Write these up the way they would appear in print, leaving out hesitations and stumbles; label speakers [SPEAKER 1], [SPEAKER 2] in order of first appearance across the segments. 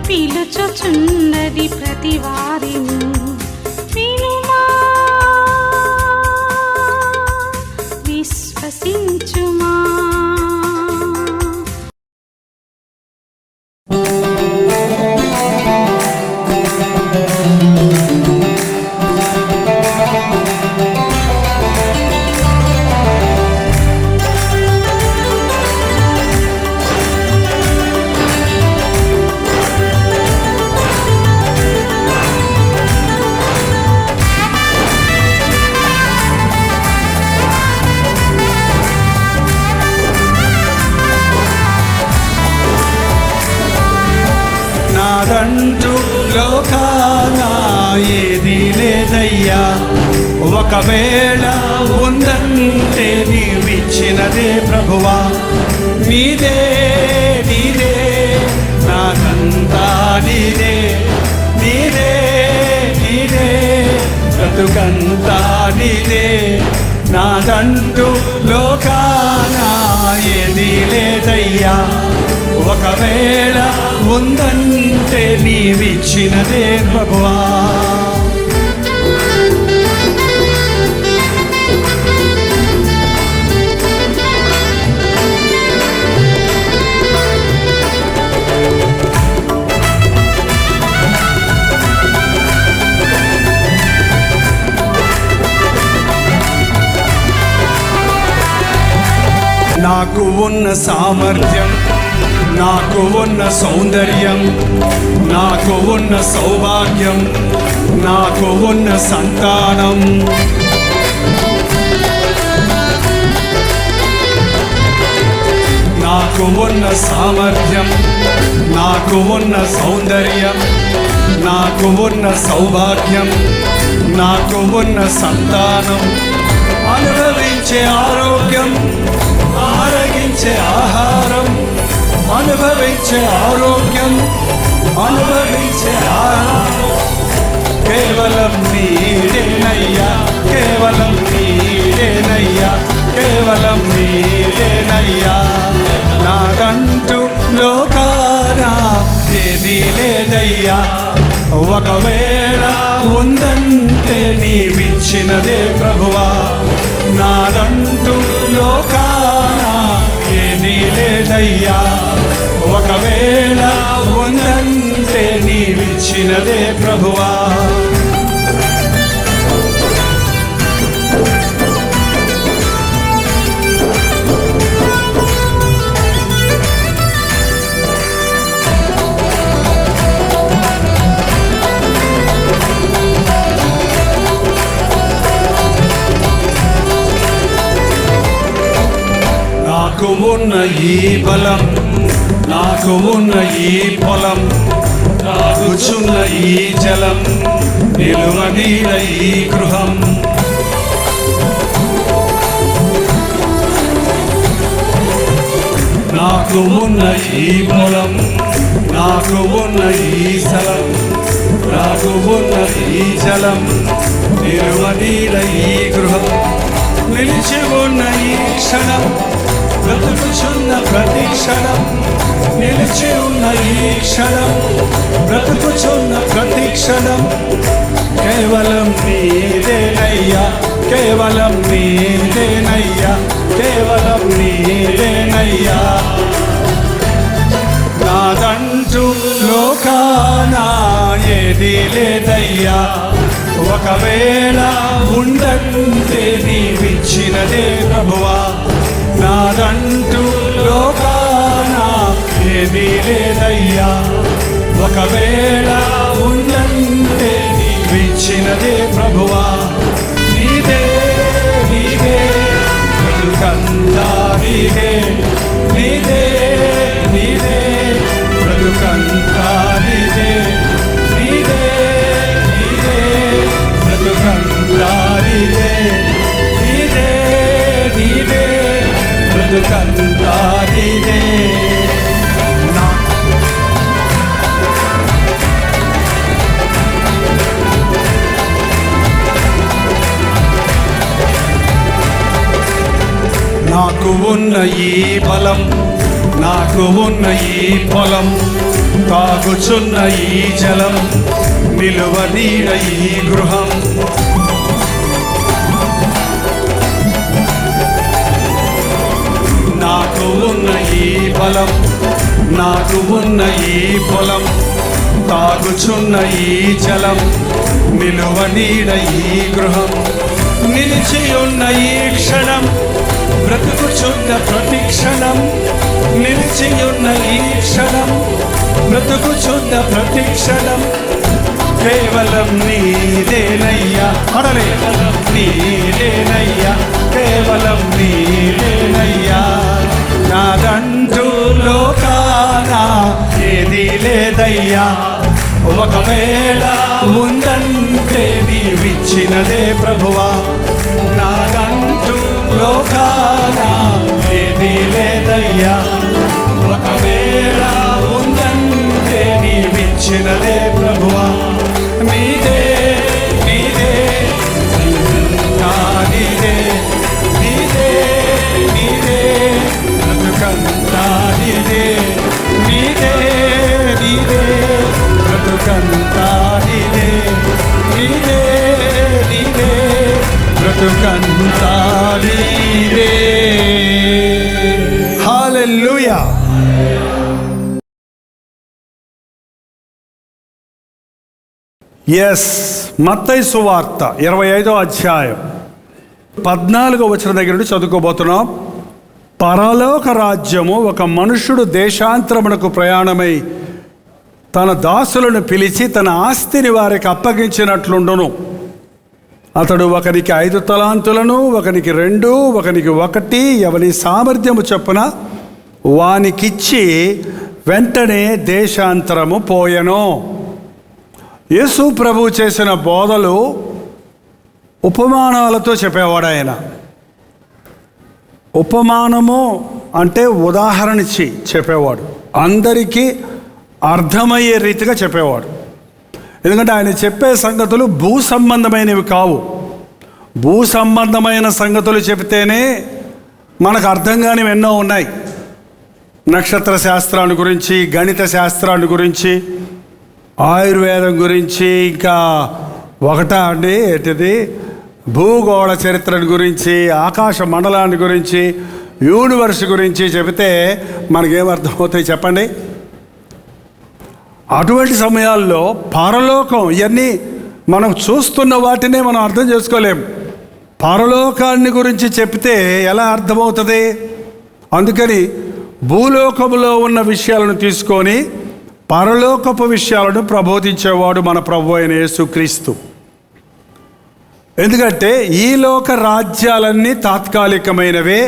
[SPEAKER 1] పిలుచుచున్నది ప్రతి వారిని వినుమా విశ్వసించుమా.
[SPEAKER 2] నాదంటూ లోకాన ఏది లేదయ్యా, ఒకవేళ ఉందంటే నీవిచ్చినదే ప్రభువా. నీదే నీదే నాకంతా నీదే, నీదే నీదే బ్రతుకంతా నీదే. నాదంటూ లోకాన ఏది లేదయ్యా, ఒకవేళ ఉందంటే నీవిచ్చినదే ప్రభువా. నాకు ఉన్న సామర్థ్యం, నాకు ఉన్న సౌందర్యం, నాకు ఉన్న సౌభాగ్యం, నాకు ఉన్న సంతానం, నాకు ఉన్న సామర్థ్యం, నాకు ఉన్న సౌందర్యం, నాకు ఉన్న సౌభాగ్యం, నాకు ఉన్న సంతానం, అనుభవించే ఆరోగ్యం, ఆరగించే ఆహారం, అనుభవించే ఆరోగ్యం, అనుభవించే ఆహారం కేవలం నీదేనయ్యా, కేవలం నీదేనయ్యా, కేవలం నీదేనయ్యా. నాకంటూ లోకాన ఏది లేదయ్యా, ఒకవేళ ఉందంటే నీవిచ్చినదే ప్రభువా. నాదంటూ లోకాన ఏది లేదయ్యా, ఒకవేళ ఉందంటే నీవిచ్చినదే ప్రభువా. నాకు ఉన్న ఈ బలం, నాకు ఉన్న ఈ పొలం, తాగుచున్న ఈ జలం, నిలువనీడ ఈ గృహం, నాకు ఉన్న ఈ పొలం, నాకు ఉన్న ఈ స్థలం, నాకు ఉన్న ఈ జలం, నిలువనీడ ఈ గృహం, నిలిచి ఉన్న ఈ క్షణం, బ్రతుకుచున్న ప్రతి క్షణం, నిలిచి ఉన్న ఈ క్షణం, బ్రతుకుచున్న ప్రతి క్షణం, కేవలం నీదేనయ్యా, కేవలం నీదేనయ్యా, కేవలం నీదేనయ్యా. నాదంటూ లోకాన ఏది లేదయ్యా, ఒకవేళ ఉండంటే నీవిచ్చినదే ప్రభువా. నాదంటూ లోకాన ఏది లేదయ్యా, ఒకవేళ ఉండంటే నీవిచ్చినదే ప్రభువా. నీదే నీదే బ్రతుకంతా నీదే, నీదే నీదే బ్రతుకంతా నీదే, నీదే నీదే బ్రతుకంతా నీదే, నీదే నీదే బ్రతుకంతా నీదే. నాకు ఉన్న ఈ బలం, నాకు ఉన్న ఈ పొలం, తాగుచున్న ఈ జలం, నిలువ నీడ ఈ గృహం, నాకు ఉన్న ఈ బలం, నాకు ఉన్న ఈ పొలం, తాగుచున్న ఈ జలం, నిలువ నీడ ఈ గృహం, నిలిచి ఉన్న ఈ క్షణం, బ్రతుకుచున్న ప్రతి క్షణం, నిలిచి ఉన్న ఈ క్షణం, బ్రతుకుచున్న ప్రతి క్షణం, కేవలం నీదేనయ్యా, కేవలం నీదేనయ్యా, కేవలం నీదేనయ్యా. నాదంటూ లోకాన ఏది లేదయ్యా, ఒకవేళ ఉందంటే నీవిచ్చినదే ప్రభువా. నాదంటూ లోకాన ఏది లేదయ్యా, ఒకవేళ ఉందంటే నీవిచ్చినదే ప్రభువా. నీదే నీదే నీదే, నీదే నీదే బ్రతుకంతా నీదే, నీదే నీదే బ్రతుకంతా నీదే, నీదే నీదే బ్రతుకంతా నీదే. హల్లెలూయా. మత్తయి సువార్త 25వ అధ్యాయం 14వ వచనం దగ్గర నుండి చదువుకోబోతున్నాం. పరలోక రాజ్యము ఒక మనుష్యుడు దేశాంతరమునకు ప్రయాణమై తన దాసులను పిలిచి తన ఆస్తిని వారికి అప్పగించినట్లుండును. అతడు ఒకనికి 5 తలాంతులను, ఒకనికి 2, ఒకనికి 1, ఎవని సామర్థ్యము చొప్పున వానికిచ్చి వెంటనే దేశాంతరము పోయెను. యేసు ప్రభువు చేసిన బోధలు ఉపమానాలతో చెప్పేవాడు ఆయన. ఉపమానము అంటే ఉదాహరణ ఇచ్చి చెప్పేవాడు, అందరికీ అర్థమయ్యే రీతిగా చెప్పేవాడు. ఎందుకంటే ఆయన చెప్పే సంగతులు భూ సంబంధమైనవి కావు. భూ సంబంధమైన సంగతులు చెబితేనే మనకు అర్థం కానివి ఎన్నో ఉన్నాయి. నక్షత్ర శాస్త్రాన్ని గురించి, గణిత శాస్త్రాన్ని గురించి, ఆయుర్వేదం గురించి, ఇంకా ఏంటిది భూగోళ చరిత్రను గురించి, ఆకాశ మండలాన్ని గురించి, యూనివర్స్ గురించి చెబితే మనకేమర్థమవుతాయి చెప్పండి? అటువంటి సమయాల్లో పరలోకం, ఇవన్నీ మనం చూస్తున్న వాటినే మనం అర్థం చేసుకోలేం. పరలోకాన్ని గురించి చెప్తే ఎలా అర్థమవుతుంది? అందుకని భూలోకంలో ఉన్న విషయాలను తీసుకొని పరలోకపు విషయాలను ప్రబోధించేవాడు మన ప్రభు అయిన యేసుక్రీస్తు. ఎందుకంటే ఈ లోక రాజ్యాలన్నీ తాత్కాలికమైనవే,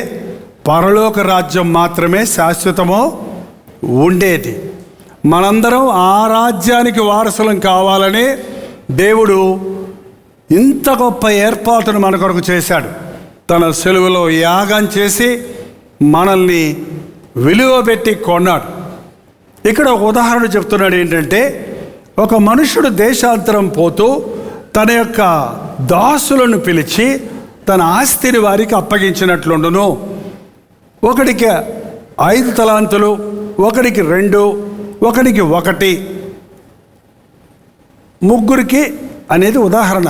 [SPEAKER 2] పరలోక రాజ్యం మాత్రమే శాశ్వతమో ఉండేది. మనందరం ఆ రాజ్యానికి వారసులం కావాలని దేవుడు ఇంత గొప్ప ఏర్పాటును మన కొరకు చేశాడు. తన సెలువులో యాగం చేసి మనల్ని విలువ పెట్టి కొన్నాడు. ఇక్కడ ఒక ఉదాహరణ చెప్తున్నాడు ఏంటంటే, ఒక మనుషుడు దేశాంతరం పోతూ తన యొక్క దాసులను పిలిచి తన ఆస్తిని వారికి అప్పగించినట్లుండును. ఒకడికి 5 తలాంతులు, ఒకడికి 2, ఒకడికి 1, ముగ్గురికి అనేది ఉదాహరణ.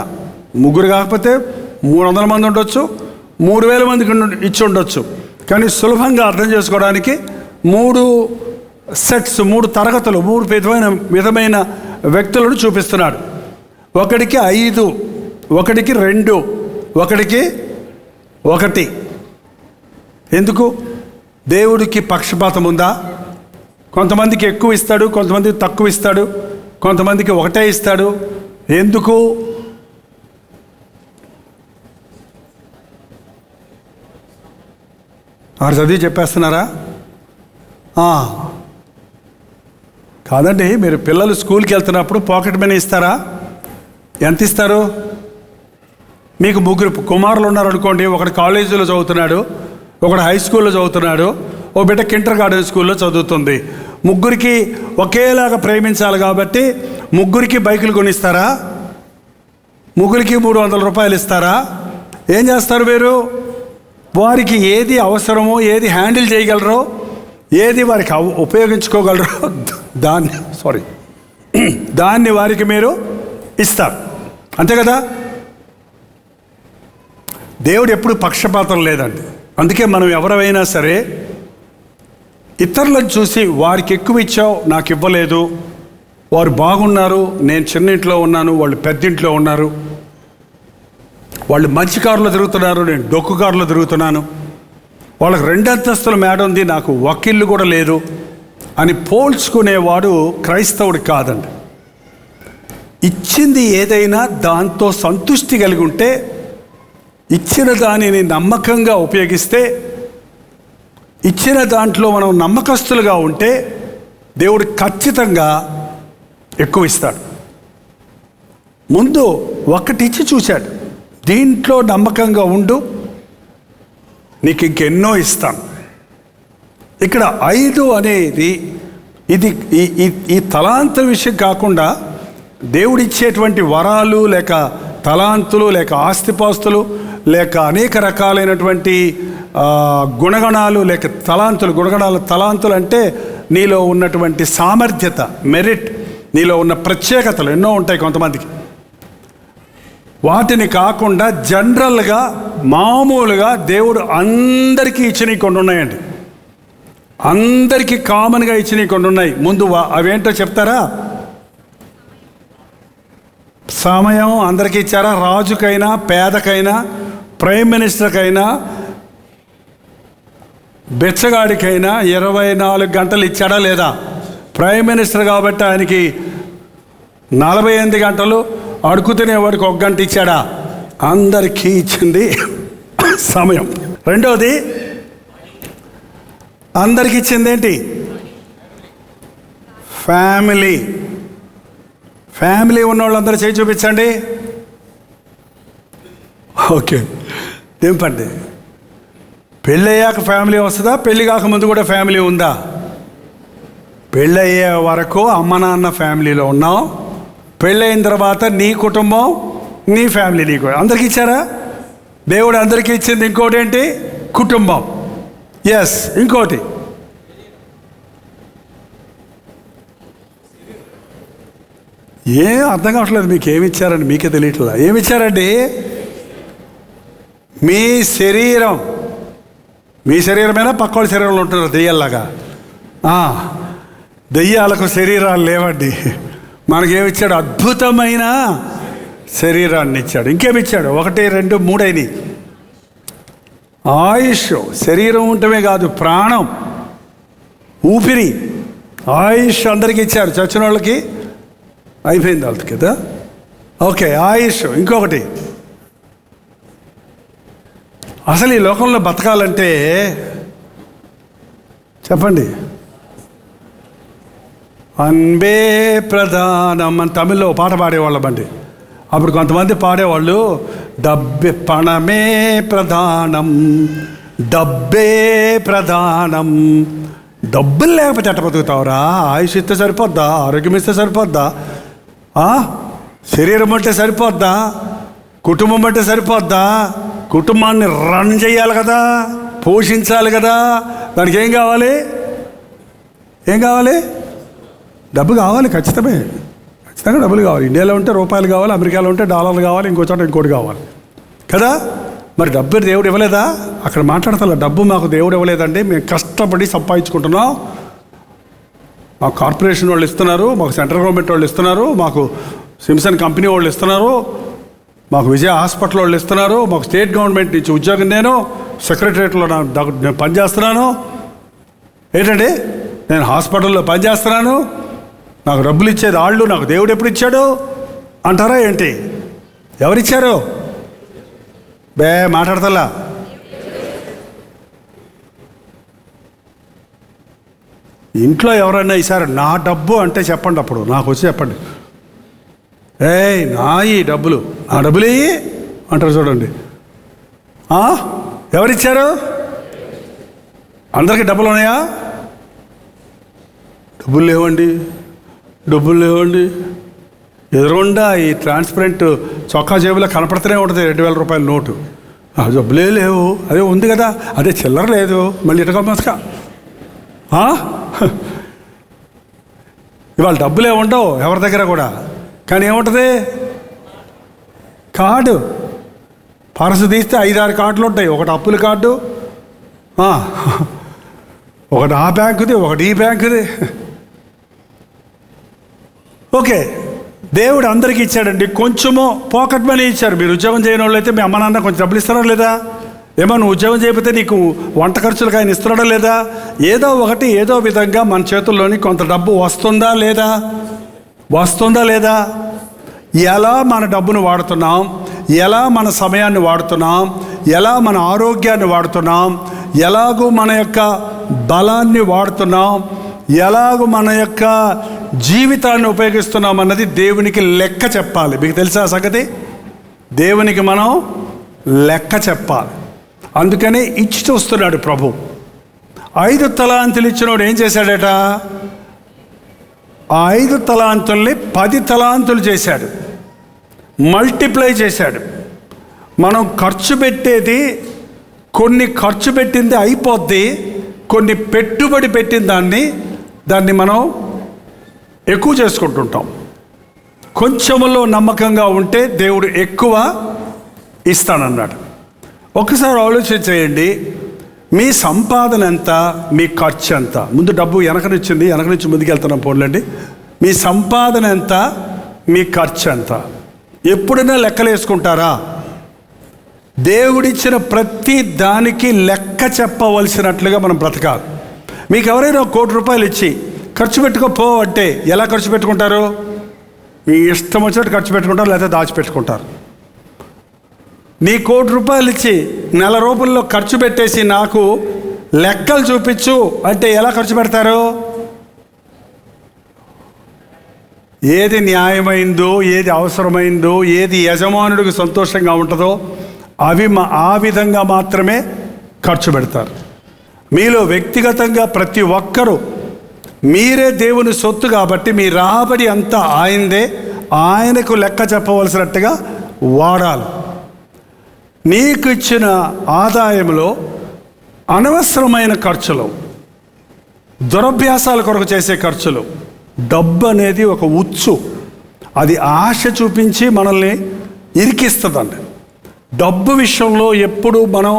[SPEAKER 2] ముగ్గురు కాకపోతే 300 మంది ఉండొచ్చు, 3000 మందికి ఇచ్చి ఉండొచ్చు. కానీ సులభంగా అర్థం చేసుకోవడానికి 3 సెట్స్, 3 తరగతులు, 3 విధమైన వ్యక్తులను చూపిస్తున్నాడు. ఒకడికి 5, ఒకడికి 2, ఒకడికి 1. ఎందుకు? దేవుడికి పక్షపాతం ఉందా? కొంతమందికి ఎక్కువ ఇస్తాడు, కొంతమందికి తక్కువ ఇస్తాడు, కొంతమందికి 1 ఇస్తాడు. ఎందుకు? ఆరు చదివి చెప్పేస్తున్నారా? కాదండి, మీరు పిల్లలు స్కూల్కి వెళ్తున్నప్పుడు పాకెట్ మనీ ఇస్తారా? ఎంత ఇస్తారు? మీకు 3 కుమారులు ఉన్నారనుకోండి, ఒకడు కాలేజీలో చదువుతున్నాడు, ఒకడు హై స్కూల్లో చదువుతున్నాడు, ఓ బిడ్డ కిండర్ గార్డెన్ స్కూల్లో చదువుతుంది. ముగ్గురికి ఒకేలాగా ప్రేమించాలి కాబట్టి ముగ్గురికి బైకులు కొనిస్తారా? ముగ్గురికి 300 రూపాయలు ఇస్తారా? ఏం చేస్తారు మీరు? వారికి ఏది అవసరమో, ఏది హ్యాండిల్ చేయగలరో, ఏది వారికి ఉపయోగించుకోగలరో దాన్ని వారికి మీరు ఇస్తారు. అంతే కదా? దేవుడు ఎప్పుడు పక్షపాతం లేదండి. అందుకే మనం ఎవరైనా సరే ఇతరులను చూసి వారికి ఎక్కువ ఇచ్చావు, నాకు ఇవ్వలేదు, వారు బాగున్నారు, నేను చిన్నింట్లో ఉన్నాను, వాళ్ళు పెద్దింట్లో ఉన్నారు, వాళ్ళు మంచి కారులో తిరుగుతున్నారు, నేను డొక్కు కారులో తిరుగుతున్నాను, వాళ్ళకి 2 అంతస్తుల మేడ ఉంది, నాకు ఇల్లు కూడా లేదు అని పోల్చుకునేవాడు క్రైస్తవుడు కాదండి. ఇచ్చింది ఏదైనా దాంతో సంతృష్టి కలిగి ఉంటే, ఇచ్చిన దానిని నమ్మకంగా ఉపయోగిస్తే, ఇచ్చిన దాంట్లో మనం నమ్మకస్తులుగా ఉంటే దేవుడు ఖచ్చితంగా ఎక్కువ ఇస్తాడు. ముందు 1 ఇచ్చి చూశాడు, దీంట్లో నమ్మకంగా ఉండు, నీకు ఇంకెన్నో ఇస్తాను. ఇక్కడ 5 అనేది ఇది ఈ తలాంతుల విషయం కాకుండా దేవుడిచ్చేటువంటి వరాలు లేక తలాంతులు లేక ఆస్తిపాస్తులు లేక అనేక రకాలైనటువంటి గుణగణాలు లేక తలాంతులు అంటే నీలో ఉన్నటువంటి సామర్థ్యత, మెరిట్, నీలో ఉన్న ప్రత్యేకతలు ఎన్నో ఉంటాయి కొంతమందికి. వాటిని కాకుండా జనరల్గా మామూలుగా దేవుడు అందరికీ ఇచ్చినవి కొన్ని ఉన్నాయండి. అందరికీ కామన్గా ఇచ్చినవి కొన్ని ఉన్నాయి. ముందు అవేంటో చెప్తారా? సమయం అందరికీ ఇచ్చారా? రాజుకైనా, పేదకైనా, ప్రైమ్ మినిస్టర్కైనా, బెచ్చగాడికైనా 24 గంటలు ఇచ్చాడా లేదా? ప్రైమ్ మినిస్టర్ కాబట్టి ఆయనకి 48 గంటలు, అడుగు తినేవాడికి 1 గంట ఇచ్చాడా? అందరికీ ఇచ్చింది సమయం. రెండోది అందరికి ఇచ్చింది ఏంటి? ఫ్యామిలీ ఉన్న వాళ్ళందరూ చేయి చూపించండి. ఓకే, దింపండి. పెళ్ళి అయ్యాక ఫ్యామిలీ వస్తుందా? పెళ్ళి కాకముందు కూడా ఫ్యామిలీ ఉందా? పెళ్ళి అయ్యే వరకు అమ్మ నాన్న ఫ్యామిలీలో ఉన్నాం. పెళ్ళయిన తర్వాత నీ కుటుంబం, నీ ఫ్యామిలీ, నీకు అందరికి ఇచ్చారా? దేవుడు అందరికీ ఇచ్చింది ఇంకోటి ఏంటి? కుటుంబం. ఎస్, ఇంకోటి ఏం అర్థం కావట్లేదు. మీకు ఏమి ఇచ్చారండి? మీకే తెలియట్లా. ఏమి ఇచ్చారండి? మీ శరీరం. మీ శరీరమైనా పక్క వాళ్ళ శరీరంలో ఉంటున్నారు దెయ్యాల్లాగా. దెయ్యాలకు శరీరాలు లేవండి. మనకేమిచ్చాడు? అద్భుతమైన శరీరాన్ని ఇచ్చాడు. ఇంకేమిచ్చాడు? 1, 2, 3 అయినాయి. ఆయుష్, శరీరం ఉండటమే కాదు, ప్రాణం, ఊపిరి, ఆయుష్ అందరికీ ఇచ్చారు. చచ్చిన వాళ్ళకి అయిపోయింది వాళ్ళకి కదా. ఓకే, ఆయుష్. ఇంకొకటి, అసలు ఈ లోకంలో బతకాలంటే చెప్పండి. అన్బే ప్రధానం అని తమిళ్లో పాట పాడేవాళ్ళమండి. అప్పుడు కొంతమంది పాడేవాళ్ళు, పణమే ప్రధానం, డబ్బే ప్రధానం. డబ్బులు లేకపోతే ఎట్ట బతుకుతావురా? ఆయుష్ ఇస్తే సరిపోద్దా? ఆరోగ్యం ఇస్తే సరిపోద్దా? శరీరం అంటే సరిపోద్దా? కుటుంబం అంటే సరిపోద్దా? కుటుంబాన్ని రన్ చేయాలి కదా, పోషించాలి కదా. దానికి ఏం కావాలి? డబ్బు కావాలి. ఖచ్చితంగా డబ్బులు కావాలి. ఇండియాలో ఉంటే రూపాయలు కావాలి, అమెరికాలో ఉంటే డాలర్లు కావాలి, ఇంకో చోట ఇంకోటి కావాలి కదా. మరి డబ్బు దేవుడు ఇవ్వలేదా? అక్కడ మాట్లాడతా, డబ్బు మాకు దేవుడు ఇవ్వలేదండి, మేము కష్టపడి సంపాదించుకుంటున్నాం. మాకు కార్పొరేషన్ వాళ్ళు ఇస్తున్నారు, మాకు సెంట్రల్ గవర్నమెంట్ వాళ్ళు ఇస్తున్నారు, మాకు సిమ్సన్ కంపెనీ వాళ్ళు ఇస్తున్నారు, మాకు విజయ హాస్పిటల్ వాళ్ళు ఇస్తున్నారు, మాకు స్టేట్ గవర్నమెంట్ నుంచి ఉద్యోగం, నేను సెక్రటరియట్లో నేను పనిచేస్తున్నాను. ఏంటండి, నేను హాస్పిటల్లో పనిచేస్తున్నాను, నాకు డబ్బులు ఇచ్చేది వాళ్ళు, నాకు దేవుడు ఎప్పుడు ఇచ్చాడు అంటారా ఏంటి? ఎవరిచ్చారు? మాట్లాడతలా. ఇంట్లో ఎవరైనా ఈసారి నా డబ్బు అంటే చెప్పండి, అప్పుడు నాకు వచ్చి చెప్పండి. నా ఈ డబ్బులు, నా డబ్బులు ఇయ్యి అంటారు చూడండి. ఎవరిచ్చారు? అందరికీ డబ్బులు ఉన్నాయా? డబ్బులు లేవండి. ఎదురుగుండా ఈ ట్రాన్స్పరెంట్ చొక్కా జేబులో కనపడుతూనే ఉంటుంది 2,000 రూపాయల నోటు. డబ్బులే లేవు. అదే ఉంది కదా, అదే చిల్లర లేదు, మళ్ళీ ఇటకమ్మస్క. ఇవాళ డబ్బులే ఉండవు ఎవరి దగ్గర కూడా. కానీ ఏముంటుంది? కార్డు. పర్సు తీస్తే 5-6 కార్డులు ఉంటాయి. ఒకటి అప్పుల కార్డు, ఒకటి ఆ బ్యాంకుది, ఒకటి ఈ బ్యాంకుది. ఓకే, దేవుడు అందరికీ ఇచ్చాడండి. కొంచెము పాకెట్ మనీ ఇచ్చారు. మీరు ఉద్యోగం చేయని వాళ్ళు అయితే మీ అమ్మ నాన్న కొంచెం డబ్బులు ఇస్తారా లేదా? నువ్వు ఉద్యోగం చేయకపోతే నీకు వంట ఖర్చులకు ఆయన ఇస్తున్నాడా లేదా? ఏదో ఒకటి, ఏదో విధంగా మన చేతుల్లోని కొంత డబ్బు వస్తుందా లేదా? ఎలా మన డబ్బును వాడుతున్నాం, ఎలా మన సమయాన్ని వాడుతున్నాం, ఎలా మన ఆరోగ్యాన్ని వాడుతున్నాం, ఎలాగూ మన యొక్క బలాన్ని వాడుతున్నాం, ఎలాగూ మన యొక్క జీవితాన్ని ఉపయోగిస్తున్నాం అన్నది దేవునికి లెక్క చెప్పాలి. మీకు తెలుసా సంగతి? దేవునికి మనం లెక్క చెప్పాలి. అందుకనే ఇచ్చి చూస్తున్నాడు ప్రభు. 5 తలాంతులు ఇచ్చినోడు ఏం చేశాడట? ఆ 5 తలాంతుల్ని 10 తలాంతులు చేశాడు, మల్టిప్లై చేశాడు. మనం ఖర్చు పెట్టేది, కొన్ని ఖర్చు పెట్టింది అయిపోద్ది, కొన్ని పెట్టుబడి పెట్టిన దాన్ని మనం ఎక్కువ చేసుకుంటుంటాం. కొంచెంలో నమ్మకంగా ఉంటే దేవుడు ఎక్కువ ఇస్తానన్నాడు. ఒకసారి ఆలోచన చేయండి, మీ సంపాదన ఎంత, మీ ఖర్చు ఎంత? ముందు డబ్బు వెనక నుంచి ముందుకు వెళ్తున్నాం పోన్లండి. మీ సంపాదన ఎంత, మీ ఖర్చు ఎంత? ఎప్పుడైనా లెక్కలు వేసుకుంటారా? దేవుడిచ్చిన ప్రతి దానికి లెక్క చెప్పవలసినట్లుగా మనం బ్రతకాలి. మీకు ఎవరైనా 1 కోటి రూపాయలు ఇచ్చి ఖర్చు పెట్టుకోపో అంటే ఎలా ఖర్చు పెట్టుకుంటారు? మీ ఇష్టం వచ్చినట్టు ఖర్చు పెట్టుకుంటారు, లేకపోతే దాచిపెట్టుకుంటారు. నీ 1 కోటి రూపాయలు ఇచ్చి నెల రూపాయల్లో ఖర్చు పెట్టేసి నాకు లెక్కలు చూపించు అంటే ఎలా ఖర్చు పెడతారు? ఏది న్యాయమైందో, ఏది అవసరమైందో, ఏది యజమానుడికి సంతోషంగా ఉంటుందో ఆ విధంగా మాత్రమే ఖర్చు పెడతారు. మీలో వ్యక్తిగతంగా ప్రతి ఒక్కరూ మీరే దేవుని సొత్తు కాబట్టి మీ రాబడి అంతా ఆయనదే, ఆయనకు లెక్క చెప్పవలసినట్టుగా వాడాలి. నీకు ఇచ్చిన ఆదాయంలో అనవసరమైన ఖర్చులు, దురభ్యాసాల కొరకు చేసే ఖర్చులు, డబ్బు అనేది ఒక ఉచ్చు. అది ఆశ చూపించి మనల్ని ఇరికిస్తుందండి. డబ్బు విషయంలో ఎప్పుడూ మనం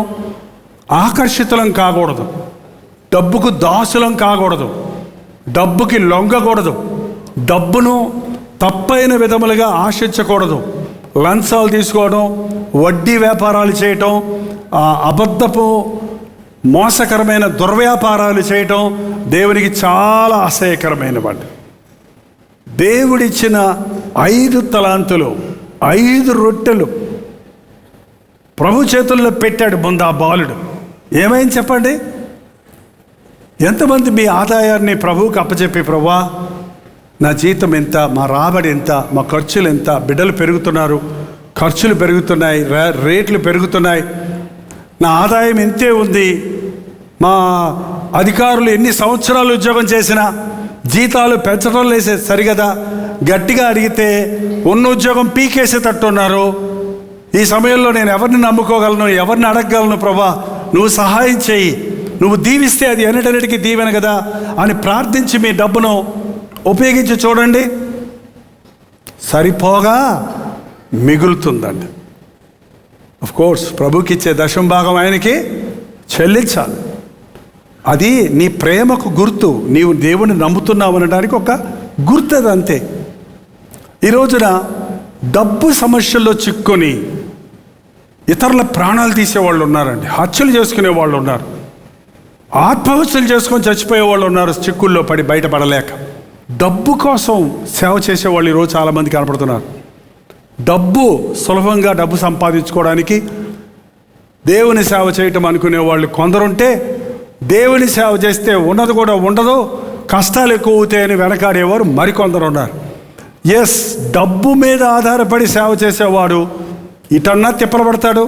[SPEAKER 2] ఆకర్షితులం కాకూడదు, డబ్బుకు దాసులం కాకూడదు, డబ్బుకి లొంగకూడదు, డబ్బును తప్పైన విధములుగా ఆశించకూడదు. లంచాలు తీసుకోవడం, వడ్డీ వ్యాపారాలు చేయటం, అబద్ధపు మోసకరమైన దుర్వ్యాపారాలు చేయటం దేవునికి చాలా అసహ్యకరమైన వాటి. దేవుడిచ్చిన 5 తలాంతులు, 5 రొట్టెలు ప్రభు చేతుల్లో పెట్టాడు. ముందు ఆ బాలుడు ఏమైంది చెప్పండి? ఎంతమంది మీ ఆదాయాన్ని ప్రభువుకి అప్పచెప్పి, ప్రభువా నా జీతం ఎంత, మా రాబడి ఎంత, మా ఖర్చులు ఎంత, బిడ్డలు పెరుగుతున్నారు, ఖర్చులు పెరుగుతున్నాయి, రేట్లు పెరుగుతున్నాయి, నా ఆదాయం ఇంతే ఉంది, మా అధికారులు ఎన్ని సంవత్సరాలు ఉద్యోగం చేసినా జీతాలు పెంచడం లేసే సరిగదా, గట్టిగా అడిగితే ఉన్న ఉద్యోగం పీకేసేటట్టున్నారు. ఈ సమయంలో నేను ఎవరిని నమ్ముకోగలను, ఎవరిని అడగగలను ప్రభా, నువ్వు సహాయం చేయి, నువ్వు దీవిస్తే అది ఎన్నిటన్నిటికీ దీవెన కదా అని ప్రార్థించి మీ డబ్బును ఉపయోగించి చూడండి, సరిపోగా మిగులుతుందండి. కోర్స్ ప్రభుకి ఇచ్చే దశమ భాగం ఆయనకి చెల్లించాలి. అది నీ ప్రేమకు గుర్తు, నీవు దేవుని నమ్ముతున్నావు అనడానికి ఒక గుర్తు, అది అంతే. ఈ రోజున డబ్బు సమస్యల్లో చిక్కుని ఇతరుల ప్రాణాలు తీసేవాళ్ళు ఉన్నారండి, హత్యలు చేసుకునే వాళ్ళు ఉన్నారు, ఆత్మహత్యలు చేసుకొని చచ్చిపోయే వాళ్ళు ఉన్నారు, చిక్కుల్లో పడి బయటపడలేక. డబ్బు కోసం సేవ చేసేవాళ్ళు ఈరోజు చాలామంది కనపడుతున్నారు. సులభంగా డబ్బు సంపాదించుకోవడానికి దేవుని సేవ చేయటం అనుకునే వాళ్ళు కొందరుంటే, దేవుని సేవ చేస్తే ఉన్నది కూడా ఉండదు, కష్టాలు ఎక్కువ అవుతాయని వెనకాడేవారు మరికొందరు ఉన్నారు. ఎస్, డబ్బు మీద ఆధారపడి సేవ చేసేవాడు ఇటన్నా తిప్పలు పడతాడు,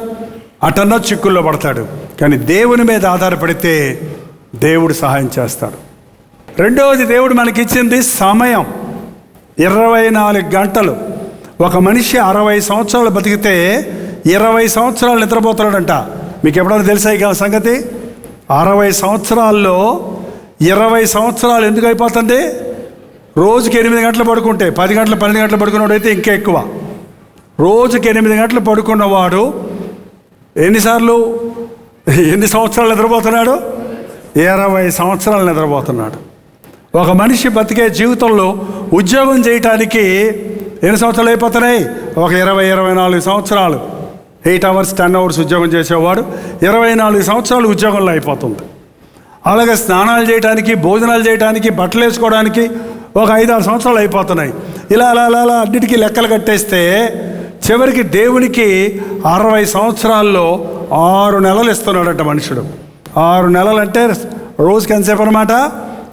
[SPEAKER 2] అటన్నా చిక్కుల్లో పడతాడు. కానీ దేవుని మీద ఆధారపడితే దేవుడు సహాయం చేస్తాడు. రెండవది, దేవుడు మనకిచ్చింది సమయం. 24 గంటలు. ఒక మనిషి 60 సంవత్సరాలు బతికితే 20 సంవత్సరాలు నిద్రపోతున్నాడంట. మీకు ఎప్పుడైనా తెలుసా ఈ సంగతి? 60 సంవత్సరాల్లో 20 సంవత్సరాలు ఎందుకు అయిపోతుంది? రోజుకి 8 గంటలు పడుకుంటే, 10 గంటలు 12 గంటలు పడుకున్నవాడు అయితే ఇంకా ఎక్కువ. రోజుకి 8 గంటలు పడుకున్నవాడు ఎన్ని సంవత్సరాలు నిద్రపోతున్నాడు? 20 సంవత్సరాలు నిద్రపోతున్నాడు. ఒక మనిషి బతికే జీవితంలో ఉద్యోగం చేయటానికి ఎన్ని సంవత్సరాలు అయిపోతున్నాయి? ఒక 20-24 సంవత్సరాలు. 8 అవర్స్ 10 అవర్స్ ఉద్యోగం చేసేవాడు 24 సంవత్సరాలు ఉద్యోగంలో అయిపోతుంది. అలాగే స్నానాలు చేయడానికి, భోజనాలు చేయడానికి, బట్టలు వేసుకోవడానికి ఒక 5-6 సంవత్సరాలు అయిపోతున్నాయి. ఇలా అలా అలా అలా అన్నిటికీ లెక్కలు కట్టేస్తే చివరికి దేవునికి 60 సంవత్సరాల్లో 6 నెలలు ఇస్తున్నాడంట మనుషుడు. 6 నెలలు అంటే రోజుకి ఎంతసేపు అనమాట?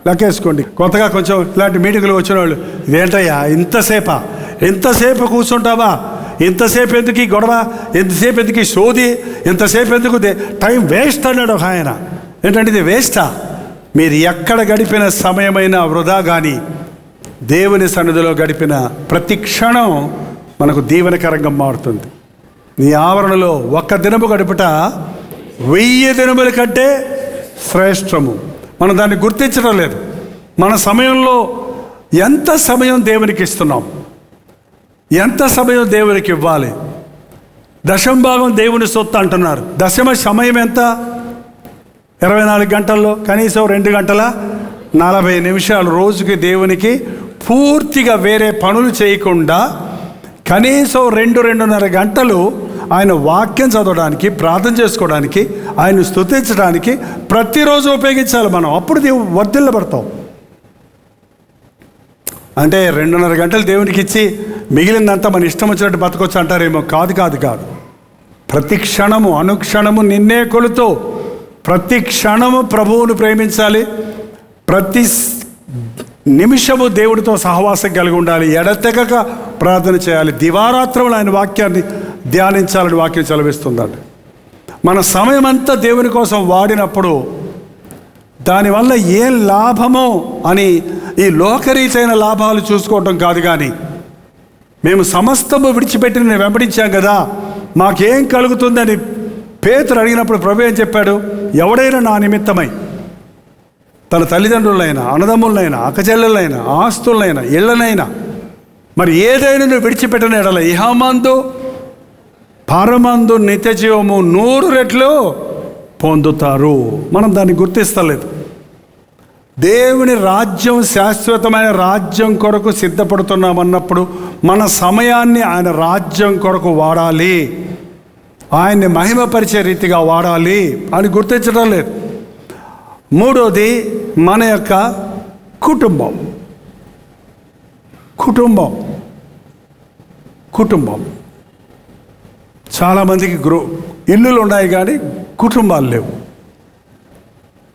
[SPEAKER 2] లెక్కేసుకోండి. కొత్తగా కొంచెం ఇలాంటి మీటింగులు వచ్చిన వాళ్ళు, ఇదేంటయ్యా ఎంతసేపు కూర్చుంటావా, ఇంతసేపు ఎందుకు ఈ గొడవ, ఎంతసేపు ఎందుకు ఈ సోది, ఎంతసేపు ఎందుకు టైం వేస్ట్ అన్నాడు ఒక ఆయన. ఏంటంటే ఇది వేస్టా? మీరు ఎక్కడ గడిపిన సమయమైనా వృధా. కానీ దేవుని సన్నిధిలో గడిపిన ప్రతి క్షణం మనకు దీవెనకరంగా మారుతుంది. నీ ఆవరణలో 1 దినము గడుపుట 1000 దినముల కంటే శ్రేష్టము. మనం దాన్ని గుర్తించడం లేదు. మన సమయంలో ఎంత సమయం దేవునికి ఇస్తున్నాం, ఎంత సమయం దేవునికి ఇవ్వాలి? దశమ భాగం దేవుని సొత్తు అంటున్నారు. దశమ సమయం ఎంత? 24 గంటల్లో కనీసం 2 గంటల 40 నిమిషాలు రోజుకి దేవునికి పూర్తిగా వేరే పనులు చేయకుండా కనీసం 2-2.5 గంటలు ఆయన వాక్యం చదవడానికి, ప్రార్థన చేసుకోవడానికి, ఆయన స్తుతించడానికి ప్రతిరోజు ఉపయోగించాలి మనం. అప్పుడు వర్ధిల్లబడతాం. అంటే 2.5 గంటలు దేవునికి ఇచ్చి మిగిలిందంతా మన ఇష్టం వచ్చినట్టు బతకొచ్చు అంటారేమో. కాదు. ప్రతి క్షణము అనుక్షణము నిన్నే కొలుతూ ప్రతి క్షణము ప్రభువును ప్రేమించాలి. ప్రతి నిమిషము దేవుడితో సహవాసం కలిగి ఉండాలి. ఎడతెగక ప్రార్థన చేయాలి. దివారాత్రములు ఆయన వాక్యాన్ని ధ్యానించాలని వాక్యం సెలవిస్తుందండి. మన సమయం అంతా దేవుని కోసం వాడినప్పుడు దానివల్ల ఏం లాభమో అని ఈ లోకరీతైన లాభాలు చూసుకోవటం కాదు, కానీ మేము సమస్తము విడిచిపెట్టి నేను వెంబడించాం కదా, మాకేం కలుగుతుందని పేతురు అడిగినప్పుడు ప్రభు ఏం చెప్పాడు? ఎవడైనా నా నిమిత్తమై తన తల్లిదండ్రులైనా, అన్నదమ్ములైనా, అక్కచెల్లెలైనా, ఆస్తులైనా, ఇళ్ళనైనా మరి ఏదైనా నువ్వు విడిచిపెట్టిన ఎడల ఇహమందు పరమందు నిత్య జీవము 100 రెట్లు పొందుతారు. మనం దాన్ని గుర్తిస్తలేదు. దేవుని రాజ్యం శాశ్వతమైన రాజ్యం కొరకు సిద్ధపడుతున్నామన్నప్పుడు మన సమయాన్ని ఆయన రాజ్యం కొరకు వాడాలి, ఆయన్ని మహిమపరిచే రీతిగా వాడాలి అని గుర్తించడం లేదు. మూడోది మన యొక్క కుటుంబం. చాలామందికి ఇల్లులు ఉన్నాయి కానీ కుటుంబాలు లేవు.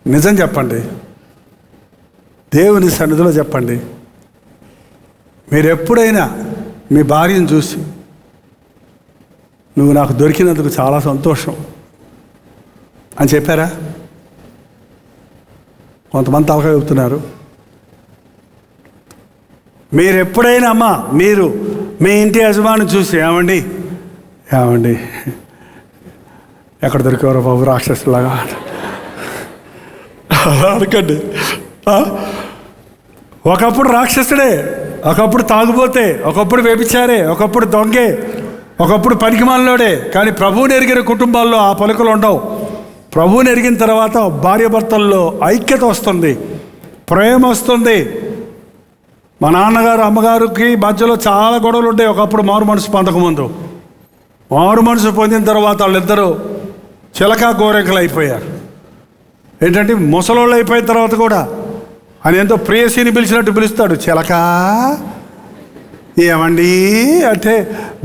[SPEAKER 2] నిజం చెప్పండి, దేవుని సన్నిధిలో చెప్పండి. మీరు ఎప్పుడైనా మీ భార్యను చూసి, నువ్వు నాకు దొరికినందుకు చాలా సంతోషం, అని చెప్పారా? కొంతమంది తలకాయ ఊపుతున్నారు. మీరు ఎప్పుడైనా అమ్మా మీరు మీ ఇంటి యజమాని చూసి ఏమండి ఎక్కడ దొరికేవారో బాబు రాక్షసులాగా అనకండి. ఒకప్పుడు రాక్షసుడే, ఒకప్పుడు తాగుబోతే, ఒకప్పుడు వ్యభిచారే, ఒకప్పుడు దొంగే, ఒకప్పుడు పనికిమాలినోడే. కానీ ప్రభువుని ఎరిగిన కుటుంబాల్లో ఆ పలుకులు ఉండవు. ప్రభువుని ఎరిగిన తర్వాత భార్యాభర్తల్లో ఐక్యత వస్తుంది, ప్రేమ వస్తుంది. మా నాన్నగారు అమ్మగారికి మధ్యలో చాలా గొడవలు ఉంటాయి. ఒకప్పుడు మారు మనసు పొందకముందు, మారు మనసు పొందిన తర్వాత వాళ్ళిద్దరూ చిలక గోరెంకలు అయిపోయారు. ఏంటంటే ముసలోళ్ళు అయిపోయిన తర్వాత కూడా ఆయన ఎంతో ప్రేయసిని పిలిచినట్టు పిలుస్తాడు. చిలక ఏమండి అంటే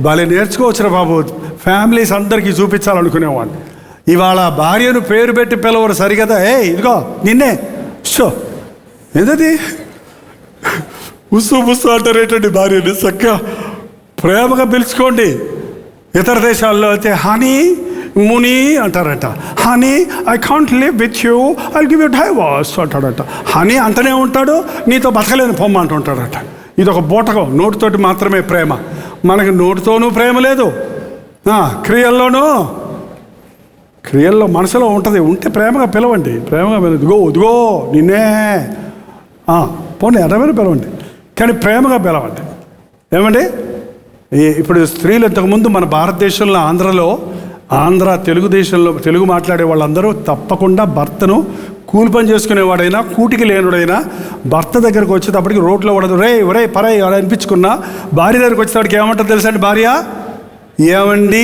[SPEAKER 2] భలే నేర్చుకోవచ్చురా బాబు, ఫ్యామిలీస్ అందరికీ చూపించాలనుకునేవాడిని. ఇవాళ భార్యను పేరు పెట్టి పిలవరు సరిగదా. ఇదిగో నిన్నే షో ఏంటది ఉస్సు బుస్సు అంటారేటండి భార్యని. చక్కగా ప్రేమగా పిలుచుకోండి. ఇతర దేశాల్లో అయితే హనీ ముని అంటారట. Honey I can't live with you, I give you divorce అంటాడట. హనీ అంటనే ఉంటాడు, నీతో బతకలేని పొమ్మ అంటుంటాడట. ఇది ఒక బూటకం, నోటితోటి మాత్రమే ప్రేమ. మనకి నోటితోనూ ప్రేమ లేదు, క్రియల్లో మనసులో ఉంటుంది. ఉంటే ప్రేమగా పిలవండి, ప్రేమగా ఇదిగో ఇదిగో నిన్నే పోనీ ఎడమైన పిలవండి, కానీ ప్రేమగా పిలవండి. ఏమండి ఇప్పుడు స్త్రీలు ఇంతకుముందు మన భారతదేశంలో ఆంధ్ర తెలుగుదేశంలో తెలుగు మాట్లాడే వాళ్ళందరూ తప్పకుండా భర్తను కూలి పని చేసుకునేవాడైనా కూటికి లేనుడైనా భర్త దగ్గరకు వచ్చేటప్పటికి రోడ్లో పడదు, ఒరే పరై అనిపించుకున్నా. భార్య దగ్గరికి వచ్చేటప్పటికి ఏమంటుంది తెలుసా అండి? భార్య ఏమండి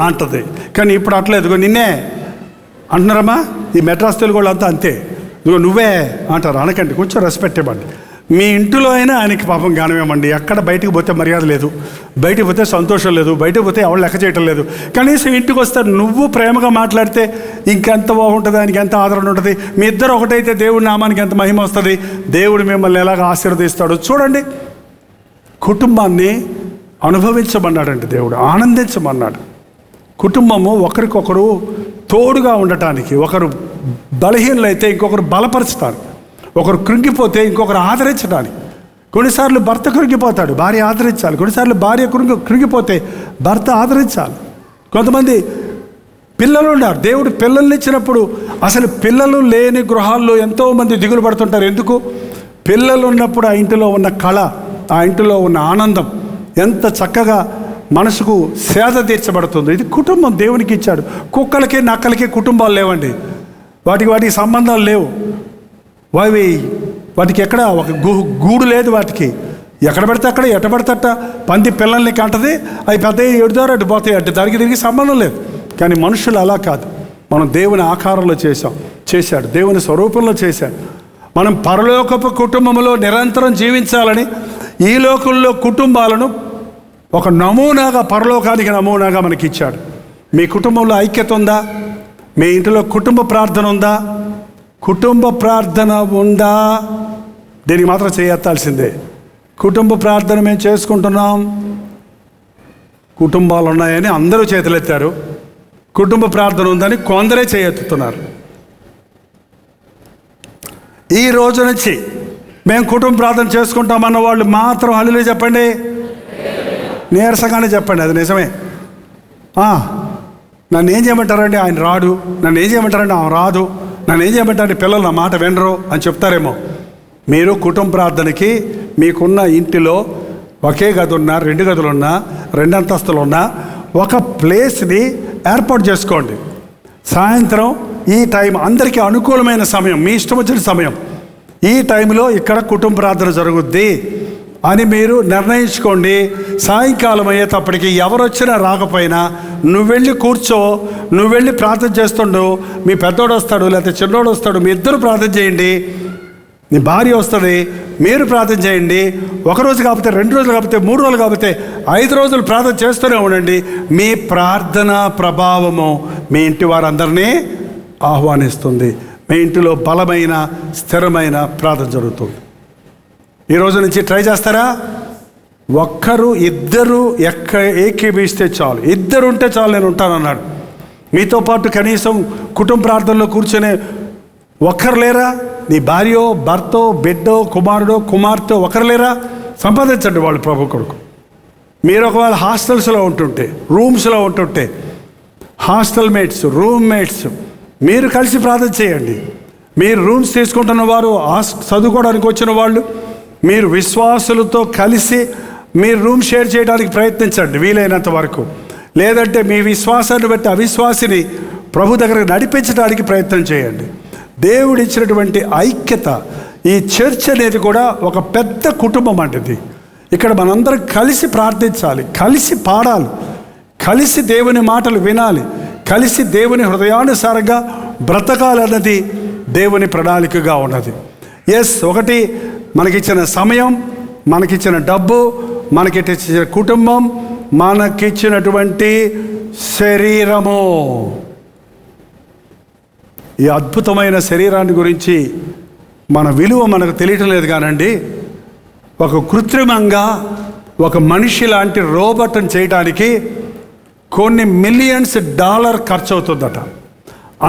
[SPEAKER 2] అంటది. కానీ ఇప్పుడు అట్లేదు, నిన్నే అంటున్నారమ్మా. ఈ మెడ్రాస్ తెలుగు వాళ్ళు అంతా అంతే, ఇదిగో నువ్వే అంటారు. అనకండి, కొంచెం రెస్పెక్ట్ ఇవ్వండి. మీ ఇంటిలో అయినా ఆయనకి పాపం జ్ఞానమేమండి. ఎక్కడ బయటికి పోతే మర్యాద లేదు, బయటికి పోతే సంతోషం లేదు, బయటకు పోతే ఎవరు లెక్క చేయటం లేదు. కనీసం ఇంటికి వస్తారు నువ్వు ప్రేమగా మాట్లాడితే ఇంకెంత బాగుంటుంది, ఆయనకి ఎంత ఆదరణ ఉంటుంది. మీ ఇద్దరు ఒకటైతే దేవుడి నామానికి ఎంత మహిమ వస్తుంది, దేవుడు మిమ్మల్ని ఎలాగ ఆశీర్వదిస్తాడు. చూడండి, కుటుంబాన్ని అనుభవించమన్నాడండి దేవుడు, ఆనందించమన్నాడు. కుటుంబము ఒకరికొకరు తోడుగా ఉండటానికి, ఒకరు బలహీనలైతే ఇంకొకరు బలపరుచుతారు, ఒకరు కృంగిపోతే ఇంకొకరు ఆదరించడానికి. కొన్నిసార్లు భర్త కృంగిపోతాడు, భార్య ఆదరించాలి. కొన్నిసార్లు భార్య కృంగిపోతే భర్త ఆదరించాలి. కొంతమంది పిల్లలు ఉన్నారు, దేవుడు పిల్లల్ని ఇచ్చినప్పుడు అసలు పిల్లలు లేని గృహాల్లో ఎంతోమంది దిగులు పడుతుంటారు. ఎందుకు? పిల్లలు ఉన్నప్పుడు ఆ ఇంటిలో ఉన్న కళ, ఆ ఇంటిలో ఉన్న ఆనందం ఎంత చక్కగా మనసుకు సేద తీర్చబడుతుంది. ఇది కుటుంబం దేవునికి ఇచ్చాడు. కుక్కలకి నక్కలకి కుటుంబాలు లేవండి, వాటికి సంబంధాలు లేవు. వాటికి ఎక్కడ ఒక గూడు లేదు. వాటికి ఎక్కడ పడితే అక్కడ, ఎట్ట పడితే అట్ట పంది పిల్లల్ని కంటది, అవి పెద్ద ఎడుదారు అటు పోతాయి, అటు దానికి దీనికి సంబంధం లేదు. కానీ మనుషులు అలా కాదు. మనం దేవుని ఆకారంలో చేశాడు, దేవుని స్వరూపంలో చేశాడు. మనం పరలోకపు కుటుంబంలో నిరంతరం జీవించాలని ఈ లోకంలో కుటుంబాలను ఒక నమూనాగా, పరలోకానికి నమూనాగా మనకి ఇచ్చాడు. మీ కుటుంబంలో ఐక్యత ఉందా? మీ ఇంటిలో కుటుంబ ప్రార్థన ఉందా? కుటుంబ ప్రార్థన ఉందా? దీనికి మాత్రం చేయెత్తాల్సిందే. కుటుంబ ప్రార్థన మేము చేసుకుంటున్నాం. కుటుంబాలు ఉన్నాయని అందరూ చేతులెత్తారు, కుటుంబ ప్రార్థన ఉందని కొందరే చేయెత్తుతున్నారు. ఈ రోజు నుంచి మేము కుటుంబ ప్రార్థన చేసుకుంటామన్న వాళ్ళు మాత్రం హల్లెలూయా చెప్పండి, నీరసంగానే చెప్పండి. అది నిజమే. నన్ను ఏం చేయమంటారండి, ఆయన రాడు. నన్ను ఏం చేయమంటారండి, ఆమె రాదు. నన్ను ఏం చేయమంటారండి, పిల్లలు నా మాట వినరు అని చెప్తారేమో. మీరు కుటుంబ ప్రార్థనకి మీకున్న ఇంటిలో ఒకే గది ఉన్నా, 2 గదులున్నా, 2 అంతస్తులున్నా ఒక ప్లేస్ని ఏర్పాటు చేసుకోండి. సాయంత్రం ఈ టైం అందరికీ అనుకూలమైన సమయం, మీ ఇష్టం వచ్చిన సమయం, ఈ టైంలో ఇక్కడ కుటుంబ ప్రార్థన జరుగుద్ది అని మీరు నిర్ణయించుకోండి. సాయంకాలం అయ్యేటప్పటికి ఎవరు వచ్చినా రాకపోయినా నువ్వు వెళ్ళి కూర్చో, నువ్వు వెళ్ళి ప్రార్థన చేస్తుండు. మీ పెద్దోడు వస్తాడు, లేకపోతే చిన్నోడు వస్తాడు, మీ ఇద్దరు ప్రార్థన చేయండి. నీ భార్య వస్తుంది, మీరు ప్రార్థన చేయండి. 1 రోజు కాకపోతే 2 రోజులు కాకపోతే 3 రోజులు కాకపోతే 5 రోజులు ప్రార్థన చేస్తూనే ఉండండి. మీ ప్రార్థన ప్రభావము మీ ఇంటి వారందరినీ ఆహ్వానిస్తుంది. మీ ఇంటిలో బలమైన స్థిరమైన ప్రార్థన జరుగుతుంది. ఈ రోజు నుంచి ట్రై చేస్తారా? ఇద్దరు ఏకీభవిస్తే చాలు. 2 ఉంటే చాలు, నేను ఉంటానన్నాడు. మీతో పాటు కనీసం కుటుంబ ప్రార్థనలో కూర్చొని ఒక్కరు లేరా? నీ భార్యో, భర్తో, బిడ్డో, కుమారుడో, కుమార్తె ఒకరు లేరా? సంపాదించండి వాళ్ళు ప్రభు కొరకు. మీరు ఒకవేళ హాస్టల్స్లో ఉంటుంటే, రూమ్స్లో ఉంటుంటే, హాస్టల్ మేట్స్, రూమ్ మేట్స్ మీరు కలిసి ప్రార్థన చేయండి. మీరు రూమ్స్ తీసుకుంటున్న వారు, చదువుకోవడానికి వచ్చిన వాళ్ళు, మీరు విశ్వాసులతో కలిసి మీరు రూమ్ షేర్ చేయడానికి ప్రయత్నించండి వీలైనంత వరకు. లేదంటే మీ విశ్వాసాన్ని బట్టి అవిశ్వాసిని ప్రభు దగ్గరకు నడిపించడానికి ప్రయత్నం చేయండి. దేవుడిచ్చినటువంటి ఐక్యత, ఈ చర్చ్ అనేది కూడా ఒక పెద్ద కుటుంబం అంటది. ఇక్కడ మనందరం కలిసి ప్రార్థించాలి, కలిసి పాడాలి, కలిసి దేవుని మాటలు వినాలి, కలిసి దేవుని హృదయానుసారంగా బ్రతకాలన్నది దేవుని ప్రణాళికగా ఉన్నది. ఒకటి మనకిచ్చిన సమయం, మనకిచ్చిన డబ్బు, మనకిచ్చిన కుటుంబం, మనకిచ్చినటువంటి శరీరము. ఈ అద్భుతమైన శరీరాన్ని గురించి మన విలువ మనకు తెలియటం లేదు కానండి. ఒక కృత్రిమంగా ఒక మనిషి లాంటి రోబోట్ని చేయడానికి కొన్ని మిలియన్స్ డాలర్ ఖర్చు అవుతుందట.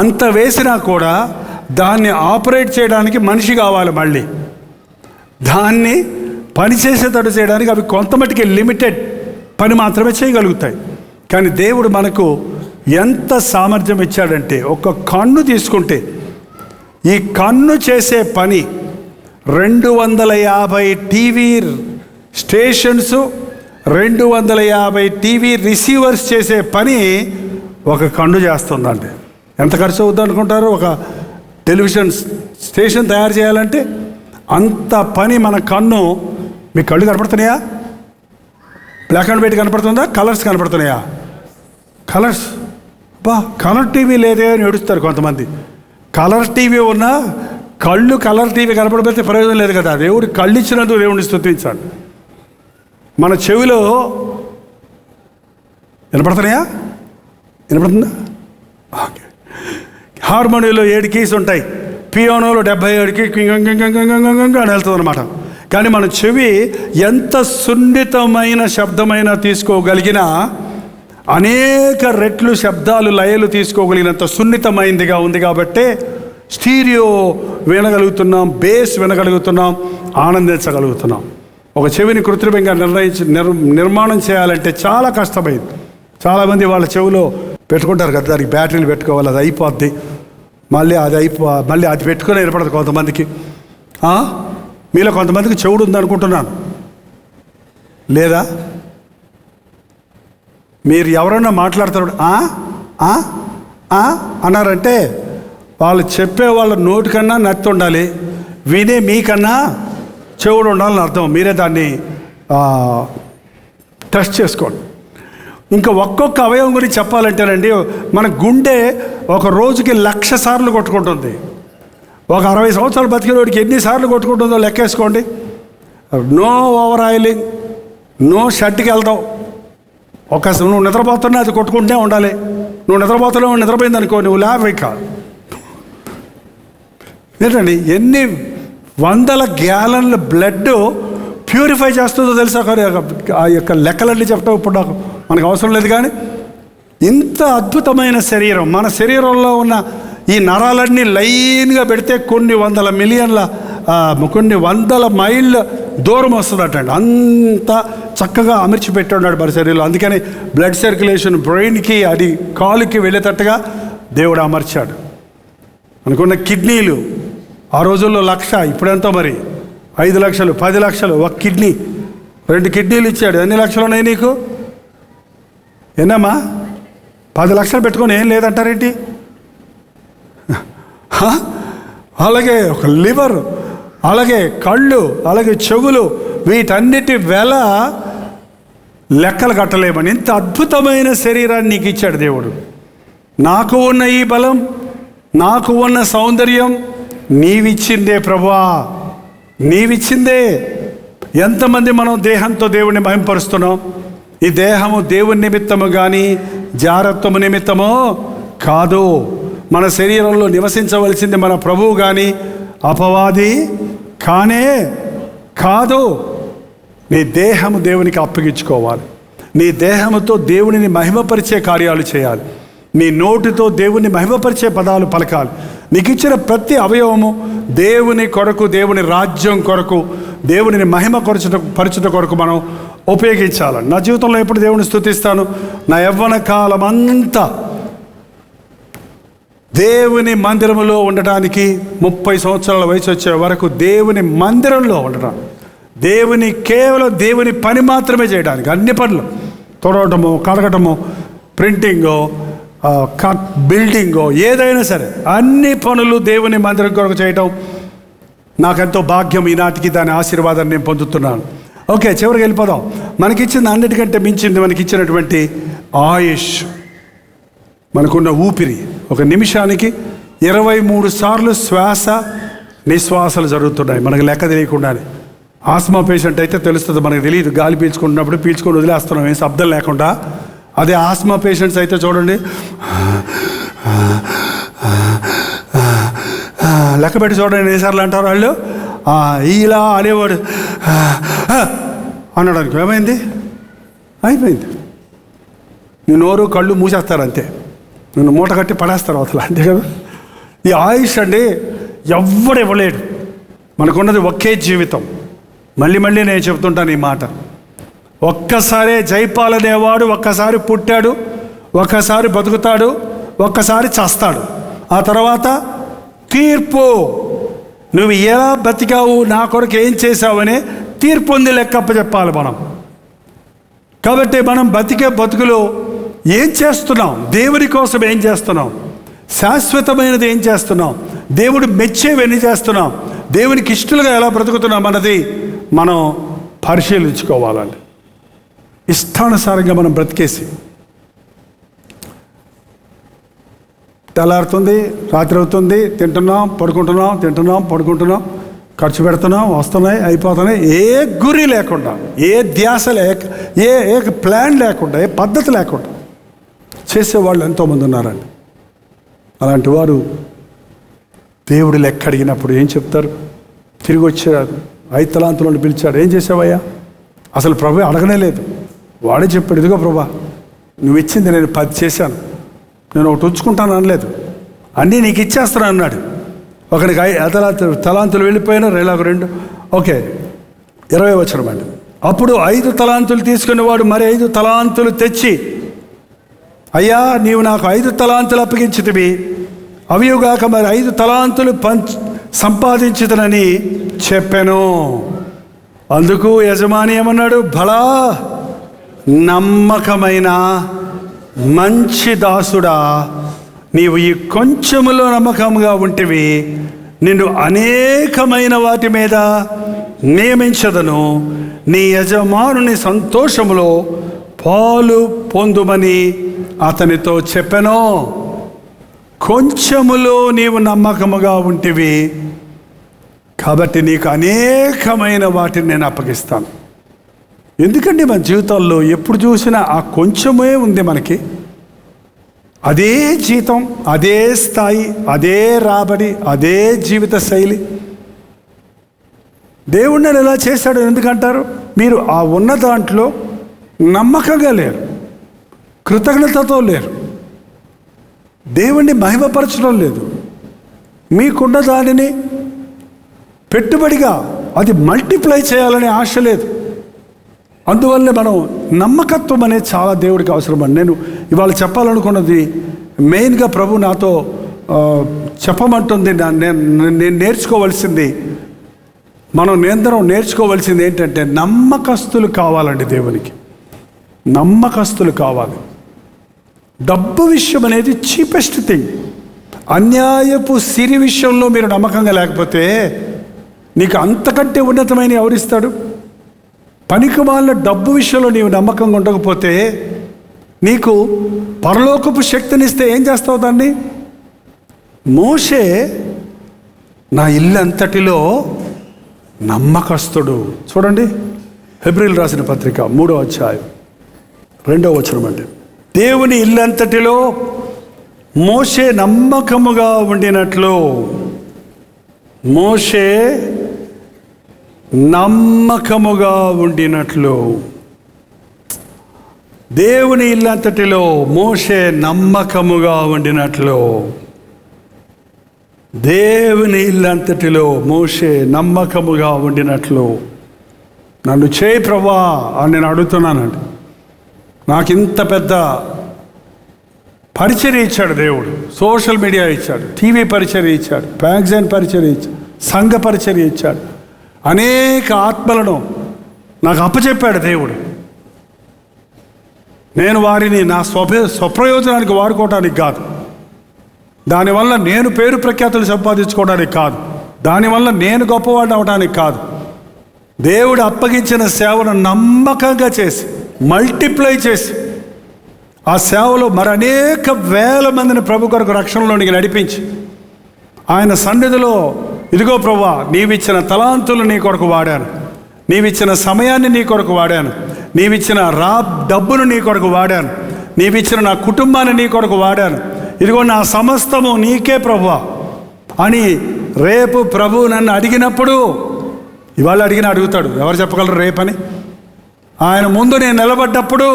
[SPEAKER 2] అంత వేసినా కూడా దాన్ని ఆపరేట్ చేయడానికి మనిషి కావాలి. మళ్ళీ దాన్ని పనిచేసేటట్టు చేయడానికి అవి కొంతమట్టుకి లిమిటెడ్ పని మాత్రమే చేయగలుగుతాయి. కానీ దేవుడు మనకు ఎంత సామర్థ్యం ఇచ్చాడంటే, ఒక కన్ను తీసుకుంటే ఈ కన్ను చేసే పని 250 టీవీ స్టేషన్స్, 250 టీవీ రిసీవర్స్ చేసే పని ఒక కన్ను చేస్తుందండి. ఎంత ఖర్చు అవుతుంది అనుకుంటారు? ఒక టెలివిజన్ స్టేషన్ తయారు చేయాలంటే అంత పని మన కన్ను. మీ కళ్ళు కనపడుతున్నాయా? బ్లాక్ అండ్ వైట్ కనపడుతుందా? కలర్స్ కనపడుతున్నాయా? కలర్స్. కలర్ టీవీ లేదే అని ఏడుస్తారు కొంతమంది. కలర్ టీవీ ఉన్నా కళ్ళు కలర్ టీవీ కనపడిపోతే ప్రయోజనం లేదు కదా. దేవుడు కళ్ళు ఇచ్చినందుకు దేవుడిని స్తుతించాలి. మన చెవిలో వినపడుతున్నాయా? వినపడుతుందా? ఓకే. హార్మోనియంలో 7 కీస్ ఉంటాయి, పియానోలో 77కి అని వెళ్తుంది అనమాట. కానీ మన చెవి ఎంత సున్నితమైన శబ్దమైనా తీసుకోగలిగిన, అనేక రెట్లు శబ్దాలు లయలు తీసుకోగలిగినంత సున్నితమైనదిగా ఉంది. కాబట్టి స్టీరియో వినగలుగుతున్నాం, బేస్ వినగలుగుతున్నాం, ఆనందించగలుగుతున్నాం. ఒక చెవిని కృత్రిమంగా నిర్మాణం చేయాలంటే చాలా కష్టమైంది. చాలామంది వాళ్ళ చెవిలో పెట్టుకుంటారు కదా, దానికి బ్యాటరీలు పెట్టుకోవాలి, అది అయిపోద్ది, మళ్ళీ అది పెట్టుకుని ఏర్పడదు కొంతమందికి. మీలో కొంతమందికి చెవుడు ఉందనుకుంటున్నాను. లేదా మీరు ఎవరన్నా మాట్లాడతారు అన్నారంటే వాళ్ళు చెప్పే వాళ్ళ నోటి కన్నా నత్తి ఉండాలి, వినే మీకన్నా చెవుడు ఉండాలని అర్థం. మీరే దాన్ని టెస్ట్ చేసుకోండి. ఇంకా ఒక్కొక్క అవయవం గురించి చెప్పాలంటేనండి, మన గుండె ఒక రోజుకి 1,00,000 సార్లు కొట్టుకుంటుంది. ఒక 60 సంవత్సరాలు బతికినోడికి ఎన్నిసార్లు కొట్టుకుంటుందో లెక్కేసుకోండి. నో ఓవర్ ఆయిలింగ్, నో షర్ట్కి వెళ్దాం. నువ్వు నిద్రపోతున్నా అది కొట్టుకుంటూనే ఉండాలి. నువ్వు నిద్రపోతున్నావు, నిద్రపోయింది అనుకో, నువ్వు లేవిక. ఏంటండి ఎన్ని 100 గ్యాలన్ల బ్లడ్ ప్యూరిఫై చేస్తుందో తెలుసా? ఆ యొక్క లెక్కలన్నీ చెప్తాం ఇప్పుడు, నాకు మనకు అవసరం లేదు. కానీ ఇంత అద్భుతమైన శరీరం, మన శరీరంలో ఉన్న ఈ నరాలన్నీ లైన్గా పెడితే కొన్ని 100 మిలియన్ల, కొన్ని 100 మైళ్ళ దూరం వస్తుందటండి. అంత చక్కగా అమర్చిపెట్టున్నాడు మన శరీరంలో. అందుకని బ్లడ్ సర్క్యులేషన్ బ్రెయిన్కి, అది కాలుకి వెళ్ళేటట్టుగా దేవుడు అమర్చాడు. అనుకున్న కిడ్నీలు ఆ రోజుల్లో 1,00,000, ఇప్పుడెంతో మరి 5 లక్షలు, 10 లక్షలు ఒక కిడ్నీ. 2 కిడ్నీలు ఇచ్చాడు. ఎన్ని లక్షలు ఉన్నాయి నీకు? ఎన్నమ్మా? 10 లక్షలు పెట్టుకొని ఏం లేదంటారేంటి? అలాగే ఒక లివర్, అలాగే కళ్ళు, అలాగే చెవులు, వీటన్నిటి వెల లెక్కలు కట్టలేమని ఇంత అద్భుతమైన శరీరాన్ని నీకు ఇచ్చాడు దేవుడు. నాకు ఉన్న ఈ బలం, నాకు ఉన్న సౌందర్యం నీవిచ్చిందే ప్రభువా, నీవిచ్చిందే. ఎంతమంది మనం దేహంతో దేవుణ్ణి మహింపరుస్తున్నాం? ఈ దేహము దేవుని నిమిత్తము కానీ జారత్వము నిమిత్తమో కాదు. మన శరీరంలో నివసించవలసింది మన ప్రభువు కానీ అపవాది కానే కాదు. నీ దేహము దేవునికి అప్పగించుకోవాలి. నీ దేహముతో దేవునిని మహిమపరిచే కార్యాలు చేయాలి. నీ నోటితో దేవుని మహిమపరిచే పదాలు పలకాలి. నీకు ఇచ్చిన ప్రతి అవయవము దేవుని కొరకు, దేవుని రాజ్యం కొరకు, దేవునిని పరచుట కొరకు మనం ఉపయోగించాలని. నా జీవితంలో ఎప్పుడు దేవుని స్తుతిస్తాను, నా యవ్వన కాలం అంతా దేవుని మందిరంలో ఉండటానికి 30 సంవత్సరాల వయసు వచ్చే వరకు దేవుని మందిరంలో ఉండటం, కేవలం దేవుని పని మాత్రమే చేయడానికి. అన్ని పనులు, తొడవటము, కడగటము, ప్రింటింగో, బిల్డింగో, ఏదైనా సరే అన్ని పనులు దేవుని మందిరం కొరకు చేయటం నాకెంతో భాగ్యం. ఈనాటికి దాని ఆశీర్వాదాన్ని నేను పొందుతున్నాను. ఓకే, చివరికి వెళ్ళిపోదాం. మనకిచ్చింది అన్నిటికంటే మించింది మనకిచ్చినటువంటి ఆయుష్, మనకున్న ఊపిరి. ఒక నిమిషానికి 23 సార్లు శ్వాస నిశ్వాసాలు జరుగుతున్నాయి మనకు లెక్క తెలియకుండానే. ఆస్మా పేషెంట్ అయితే తెలుస్తుంది, మనకు తెలియదు. గాలి పీల్చుకుంటున్నప్పుడు పీల్చుకొని వదిలేస్తున్నాం ఏం శబ్దం లేకుండా. అదే ఆస్మా పేషెంట్స్ అయితే చూడండి, లెక్క పెట్టి చూడండి ఎన్నిసార్లు అంటారు వాళ్ళు. ఇలా అనేవాడు అనడానికి ఏమైంది, అయిపోయింది. నీ నోరు కళ్ళు మూసేస్తారు అంతే, నిన్ను మూట కట్టి పడేస్తారు అవతల, అంతే కదా. ఈ ఆయుష్ అండి ఎవ్వడు ఇవ్వలేడు. మనకున్నది ఒకే జీవితం. మళ్ళీ నేను చెప్తుంటాను ఈ మాట. ఒక్కసారే జైపాల్ అనేవాడు ఒక్కసారి పుట్టాడు, ఒక్కసారి బతుకుతాడు, ఒక్కసారి చస్తాడు. ఆ తర్వాత తీర్పు. నువ్వు ఎలా బతికావు, నా కొరకు ఏం చేశావని తీర్పు ఉంది, లెక్కప్ప చెప్పాలి మనం. కాబట్టి మనం బతికే బతుకులో ఏం చేస్తున్నాం, దేవుని కోసం ఏం చేస్తున్నాం, శాశ్వతమైనది ఏం చేస్తున్నాం, దేవుడు మెచ్చేవి ఎన్ని చేస్తున్నాం, దేవునికి ఇష్టలుగా ఎలా బ్రతుకుతున్నాం అన్నది మనం పరిశీలించుకోవాలండి. ఇష్టానుసారంగా మనం బ్రతికేసి తెల్లారుతుంది, రాత్రి అవుతుంది, తింటున్నాం పడుకుంటున్నాం, ఖర్చు పెడుతున్నాం, వస్తున్నాయి, అయిపోతున్నాయి. ఏ గురి లేకుండా, ఏ ధ్యాస ఏ ప్లాన్ లేకుండా, ఏ పద్ధతి లేకుండా చేసేవాళ్ళు ఎంతోమంది ఉన్నారండి. అలాంటి వారు దేవుడు లెక్క అడిగినప్పుడు ఏం చెప్తారు? తిరిగి వచ్చారు, 5 తలాంతులను పిలిచాడు. ఏం చేసావయ్యా? అసలు ప్రభు అడగనే లేదు, వాడే చెప్పాడు, ఇదిగో ప్రభా నువ్వు ఇచ్చింది నేను 10 చేశాను, నేను ఒకటి ఉంచుకుంటాను అనలేదు, అన్నీ నీకు ఇచ్చేస్తాను అన్నాడు. ఒకరికి 5 తలాంతులు వెళ్ళిపోయినా 2. ఓకే, 20 వచనం అండి. అప్పుడు 5 తలాంతులు తీసుకునేవాడు మరి 5 తలాంతులు తెచ్చి, అయ్యా నీవు నాకు 5 తలాంతులు అప్పగించితివి, అవియుగాక మరి 5 తలాంతులు సంపాదించుదనని చెప్పాను. అందుకు యజమాని ఏమన్నాడు? భలా నమ్మకమైన మంచి దాసుడా, నీవు ఈ కొంచెములో నమ్మకంగా ఉంటివి, నిన్ను అనేకమైన వాటి మీద నియమించదను, నీ యజమానుని సంతోషములో పాలు పొందుమని అతనితో చెప్పెను. కొంచెములో నీవు నమ్మకముగా ఉంటివి కాబట్టి నీకు అనేకమైన వాటిని నేను అప్పగిస్తాను. ఎందుకంటే మన జీవితాల్లో ఎప్పుడు చూసినా ఆ కొంచెమే ఉంది మనకి. అదే జీతం, అదే స్థాయి, అదే రాబడి, అదే జీవిత శైలి. దేవుడు నన్ను ఇలా చేశాడు ఎందుకంటారు? మీరు ఆ ఉన్న దాంట్లో నమ్మకంగా లేరు, కృతజ్ఞతతో లేరు, దేవుణ్ణి మహిమపరచడం లేదు. మీకున్న దానిని పెట్టుబడిగా అది మల్టిప్లై చేయాలనే ఆశ లేదు. అందువల్లే మనం నమ్మకత్వం అనేది చాలా దేవుడికి అవసరం అండి. నేను ఇవాళ చెప్పాలనుకున్నది మెయిన్గా ప్రభు నాతో చెప్పమంటుంది, నేను నేర్చుకోవాల్సింది, నేందరం నేర్చుకోవాల్సింది ఏంటంటే నమ్మకస్తులు కావాలండి. దేవునికి నమ్మకస్తులు కావాలి. డబ్బు విషయం అనేది చీపెస్ట్ థింగ్. అన్యాయపు సిరి విషయంలో మీరు నమ్మకంగా లేకపోతే నీకు అంతకంటే ఉన్నతమైన ఎవరిస్తాడు? పనికిమాలిన డబ్బు విషయంలో నీవు నమ్మకంగా ఉండకపోతే నీకు పరలోకపు శక్తినిస్తే ఏం చేస్తావు దాన్ని? మోషే నా ఇల్లంతటిలో నమ్మకస్తుడు. చూడండి హెబ్రీయులకు రాసిన పత్రిక 3వ అధ్యాయం 2వ వచనం అండి. దేవుని ఇల్లంతటిలో మోషే నమ్మకముగా ఉండినట్లు, మోషే నమ్మకముగా ఉండినట్లు. దేవుని ఇల్లంతటిలో మోషే నమ్మకముగా ఉండినట్లు. దేవుని ఇల్లంతటిలో మోషే నమ్మకముగా ఉండినట్లు. నన్ను చేయి ప్రభువా అని నేను అడుగుతున్నానండి. నాకు ఇంత పెద్ద పరిచర్య ఇచ్చాడు దేవుడు. సోషల్ మీడియా ఇచ్చాడు, టీవీ పరిచర్య ఇచ్చాడు, మ్యాగజైన్ పరిచర్య ఇచ్చాడు, సంఘ పరిచర్య ఇచ్చాడు. అనేక ఆత్మలను నాకు అప్పచెప్పాడు దేవుడు. నేను వారిని నా స్వప్రయోజనానికి వాడుకోవడానికి కాదు, దానివల్ల నేను పేరు ప్రఖ్యాతులు సంపాదించుకోవడానికి కాదు, దానివల్ల నేను గొప్పవాడిని అవడానికి కాదు. దేవుడు అప్పగించిన సేవను నమ్మకంగా చేసి మల్టిప్లై చేసి ఆ సేవలో మరి అనేక వేల మందిని ప్రభు కొరకు రక్షణలోనికి నడిపించి ఆయన సన్నిధిలో, ఇదిగో ప్రభువా నీవిచ్చిన తలాంతులు నీ కొరకు వాడాను, నీవిచ్చిన సమయాన్ని నీ కొరకు వాడాను, నీవిచ్చిన డబ్బును నీ కొరకు వాడాను, నీవిచ్చిన నా కుటుంబాన్ని నీ కొరకు వాడాను, ఇదిగో నా సమస్తము నీకే ప్రభువా అని రేపు ప్రభు నన్ను అడిగినప్పుడు, ఇవాళ అడుగుతాడు, ఎవరు చెప్పగలరు రేపని? ఆయన ముందు నేను నిలబడ్డప్పుడు,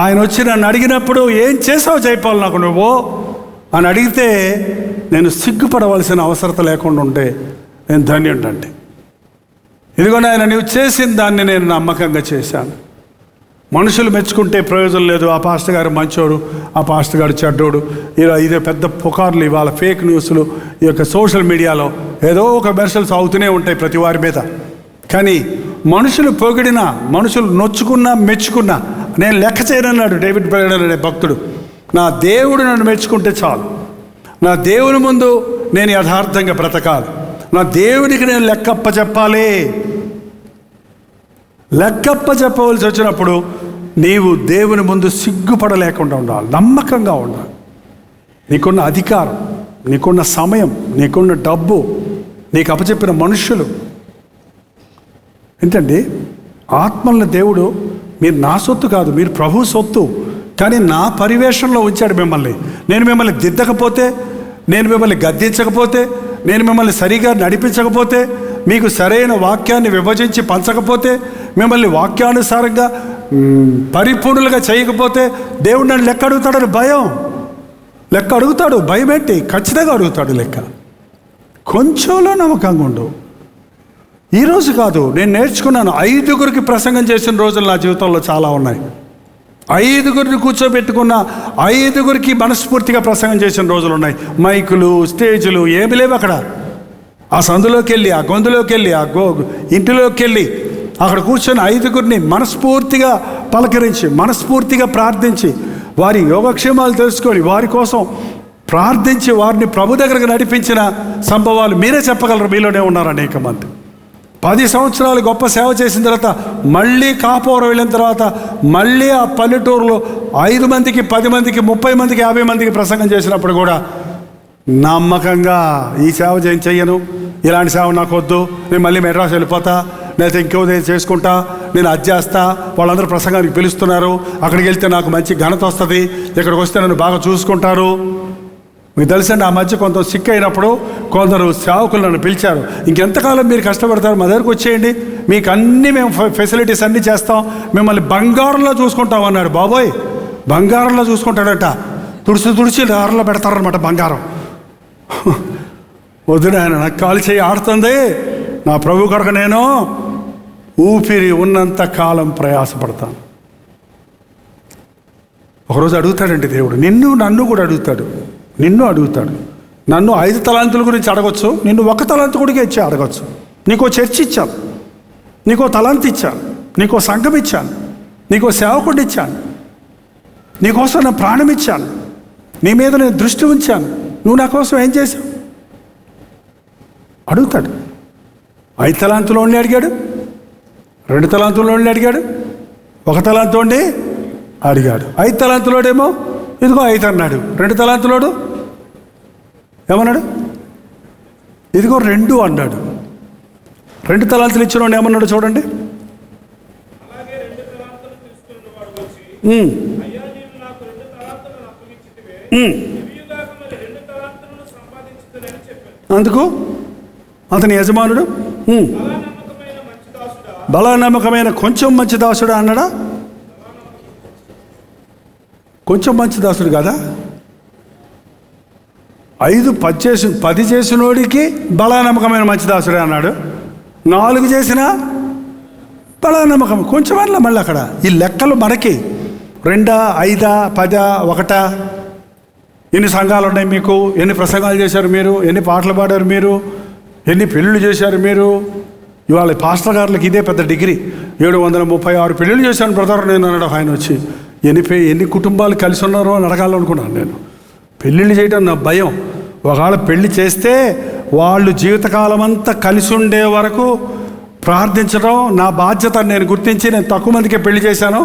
[SPEAKER 2] ఆయన వచ్చి నన్ను అడిగినప్పుడు ఏం చేసావు జైపాల్ నాకు నువ్వు అని అడిగితే నేను సిగ్గుపడవలసిన అవసరం లేకుండా ఉంటే నేను ధన్యుడంటే. ఇదిగో ఆయన నువ్వు చేసిన దాన్ని నేను నమ్మకంగా చేశాను. మనుషులు మెచ్చుకుంటే ప్రయోజనం లేదు. ఆ పాస్టర్ గారు మంచోడు, ఆ పాస్టర్ గారు చెడ్డోడు, ఇలా ఇదే పెద్ద పుకార్లు, ఇవాళ ఫేక్ న్యూస్లు, ఈ యొక్క సోషల్ మీడియాలో ఏదో ఒక మెర్సల్స్ అవుతూనే ఉంటాయి ప్రతి వారి మీద. కానీ మనుషులు పొగిడినా, మనుషులు నొచ్చుకున్నా మెచ్చుకున్నా నేను లెక్క చేయనన్నాడు డేవిడ్ బ్రైడర్ అనే భక్తుడు. నా దేవుడు నన్ను మెచ్చుకుంటే చాలు, నా దేవుని ముందు నేను యథార్థంగా బ్రతకాలి, నా దేవునికి నేను లెక్కప్ప చెప్పాలి. లెక్కప్ప చెప్పవలసి వచ్చినప్పుడు నీవు దేవుని ముందు సిగ్గుపడలేకుండా ఉండాలి, నమ్మకంగా ఉండాలి. నీకున్న అధికారం, నీకున్న సమయం, నీకున్న డబ్బు, నీకు అప్పచెప్పిన మనుషులు ఏంటండి, ఆత్మల దేవుడు మీరు నా సొత్తు కాదు, మీరు ప్రభు సొత్తు, కానీ నా పరివేషంలో ఉంచాడు మిమ్మల్ని. నేను మిమ్మల్ని దిద్దకపోతే, నేను మిమ్మల్ని గద్దించకపోతే, నేను మిమ్మల్ని సరిగా నడిపించకపోతే, మీకు సరైన వాక్యాన్ని విభజించి పంచకపోతే, మిమ్మల్ని వాక్యానుసారంగా పరిపూర్ణులుగా చేయకపోతే దేవుడు నన్ను లెక్క అడుగుతాడని భయం. లెక్క అడుగుతాడు, భయం ఏంటి? ఖచ్చితంగా అడుగుతాడు లెక్క. కొంచెంలో నమ్మకంగా ఉండు. ఈరోజు కాదు, నేను నేర్చుకున్నాను. 5గురికి ప్రసంగం చేసిన రోజులు నా జీవితంలో చాలా ఉన్నాయి. 5గురిని కూర్చోబెట్టుకున్న 5గురికి మనస్ఫూర్తిగా ప్రసంగం చేసిన రోజులు ఉన్నాయి. మైకులు, స్టేజులు ఏమి లేవు అక్కడ. ఆ సందులోకి వెళ్ళి, ఆ గొంతులోకి వెళ్ళి, ఆ ఇంటిలోకి వెళ్ళి అక్కడ కూర్చొని 5గురిని మనస్ఫూర్తిగా పలకరించి, మనస్ఫూర్తిగా ప్రార్థించి, వారి యోగక్షేమాలు తెలుసుకొని వారి కోసం ప్రార్థించి వారిని ప్రభు దగ్గరకు నడిపించిన సంభవాలు మీరే చెప్పగలరు. మీలోనే ఉన్నారు అనేక మంది. 10 సంవత్సరాలు గొప్ప సేవ చేసిన తర్వాత మళ్ళీ కాపురం వెళ్ళిన తర్వాత మళ్ళీ ఆ పల్లెటూరులో 5 మందికి, 10 మందికి, 30 మందికి, 50 మందికి ప్రసంగం చేసినప్పుడు కూడా నమ్మకంగా ఈ సేవ చెయ్యను, ఇలాంటి సేవ నాకు వద్దు, నేను మళ్ళీ మెడ్రాస్ వెళ్ళిపోతా, లేకపోతే ఇంకోదే చేసుకుంటా, నేను అది చేస్తా, వాళ్ళందరూ ప్రసంగానికి పిలుస్తున్నారు, అక్కడికి వెళ్తే నాకు మంచి ఘనత వస్తుంది, ఇక్కడికి వస్తే నన్ను బాగా చూసుకుంటారు. మీకు తెలుసండి, ఆ మధ్య కొంత సిక్ అయినప్పుడు కొందరు సేవకులు నన్ను పిలిచారు, ఇంకెంతకాలం మీరు కష్టపడతారు, మా దగ్గరకు వచ్చేయండి, మీకు అన్నీ మేము ఫెసిలిటీస్ అన్నీ చేస్తాం, మిమ్మల్ని బంగారంలో చూసుకుంటాం అన్నాడు. బాబోయ్, బంగారంలో చూసుకుంటాడట. తుడిచి దారిలో పెడతారనమాట బంగారం. వద్దు నాయన, నాకు కాలు చేయి ఆడుతుంది, నా ప్రభు కొరకు నేను ఊపిరి ఉన్నంత కాలం ప్రయాసపడతాను. ఒకరోజు అడుగుతాడండి దేవుడు, నన్ను కూడా అడుగుతాడు. నిన్ను అడుగుతాడు. నన్ను 5 తలాంతుల గురించి అడగచ్చు, నిన్ను 1 తలాంతు కూడా ఇచ్చి అడగచ్చు. నీకో చర్చ్ ఇచ్చాను, నీకో తలాంతు ఇచ్చాను, నీకో సంఘం ఇచ్చాను, నీకో సేవకుడిని ఇచ్చాను, నీకోసం నా ప్రాణం ఇచ్చాను, నీ మీద నేను దృష్టి ఉంచాను, నువ్వు నా కోసం ఏం చేశావు అడుగుతాడు. 5 తలాంతులోని అడిగాడు, 2 తలాంతులోని అడిగాడు, 1 తలాంతోండి అడిగాడు. 5 తలాంతులోడేమో ఇదిగో 5 అన్నాడు. 2 తలాంతులోడు ఏమన్నాడు? ఇదిగో 2 అన్నాడు. 2 తలాంతులు ఇచ్చిన వాడు ఏమన్నాడు చూడండి. అందుకు అతని యజమానుడు బలా నమ్మకమైన కొంచెం మంచి దాసుడు అన్నాడా? కొంచెం మంచి దాసుడు కదా. 10 చేసినోడికి బలా నమ్మకమైన మంచి దాసుడే అన్నాడు. 4 చేసినా బలా నమ్మకం. కొంచెం అట్లా మళ్ళీ అక్కడ ఈ లెక్కలు మనకి 2, 5, 10, 1. ఎన్ని సంఘాలు ఉన్నాయి మీకు? ఎన్ని ప్రసంగాలు చేశారు మీరు? ఎన్ని పాటలు పాడారు మీరు? ఎన్ని పెళ్ళిళ్ళు చేశారు మీరు? ఇవాళ పాస్టర్ గారులకు ఇదే పెద్ద డిగ్రీ. 736 పెళ్ళిళ్ళు చేశాను బ్రదర్ నేను అన్నాడు ఆయన వచ్చి. ఎన్ని కుటుంబాలు కలిసి ఉన్నారో అని అడగాలనుకున్నాను నేను. పెళ్ళిళ్ళు చేయడం నా భయం. ఒకవేళ పెళ్లి చేస్తే వాళ్ళు జీవితకాలం అంతా కలిసి ఉండే వరకు ప్రార్థించడం నా బాధ్యత నేను గుర్తించి నేను తక్కువ మందికే పెళ్లి చేశాను.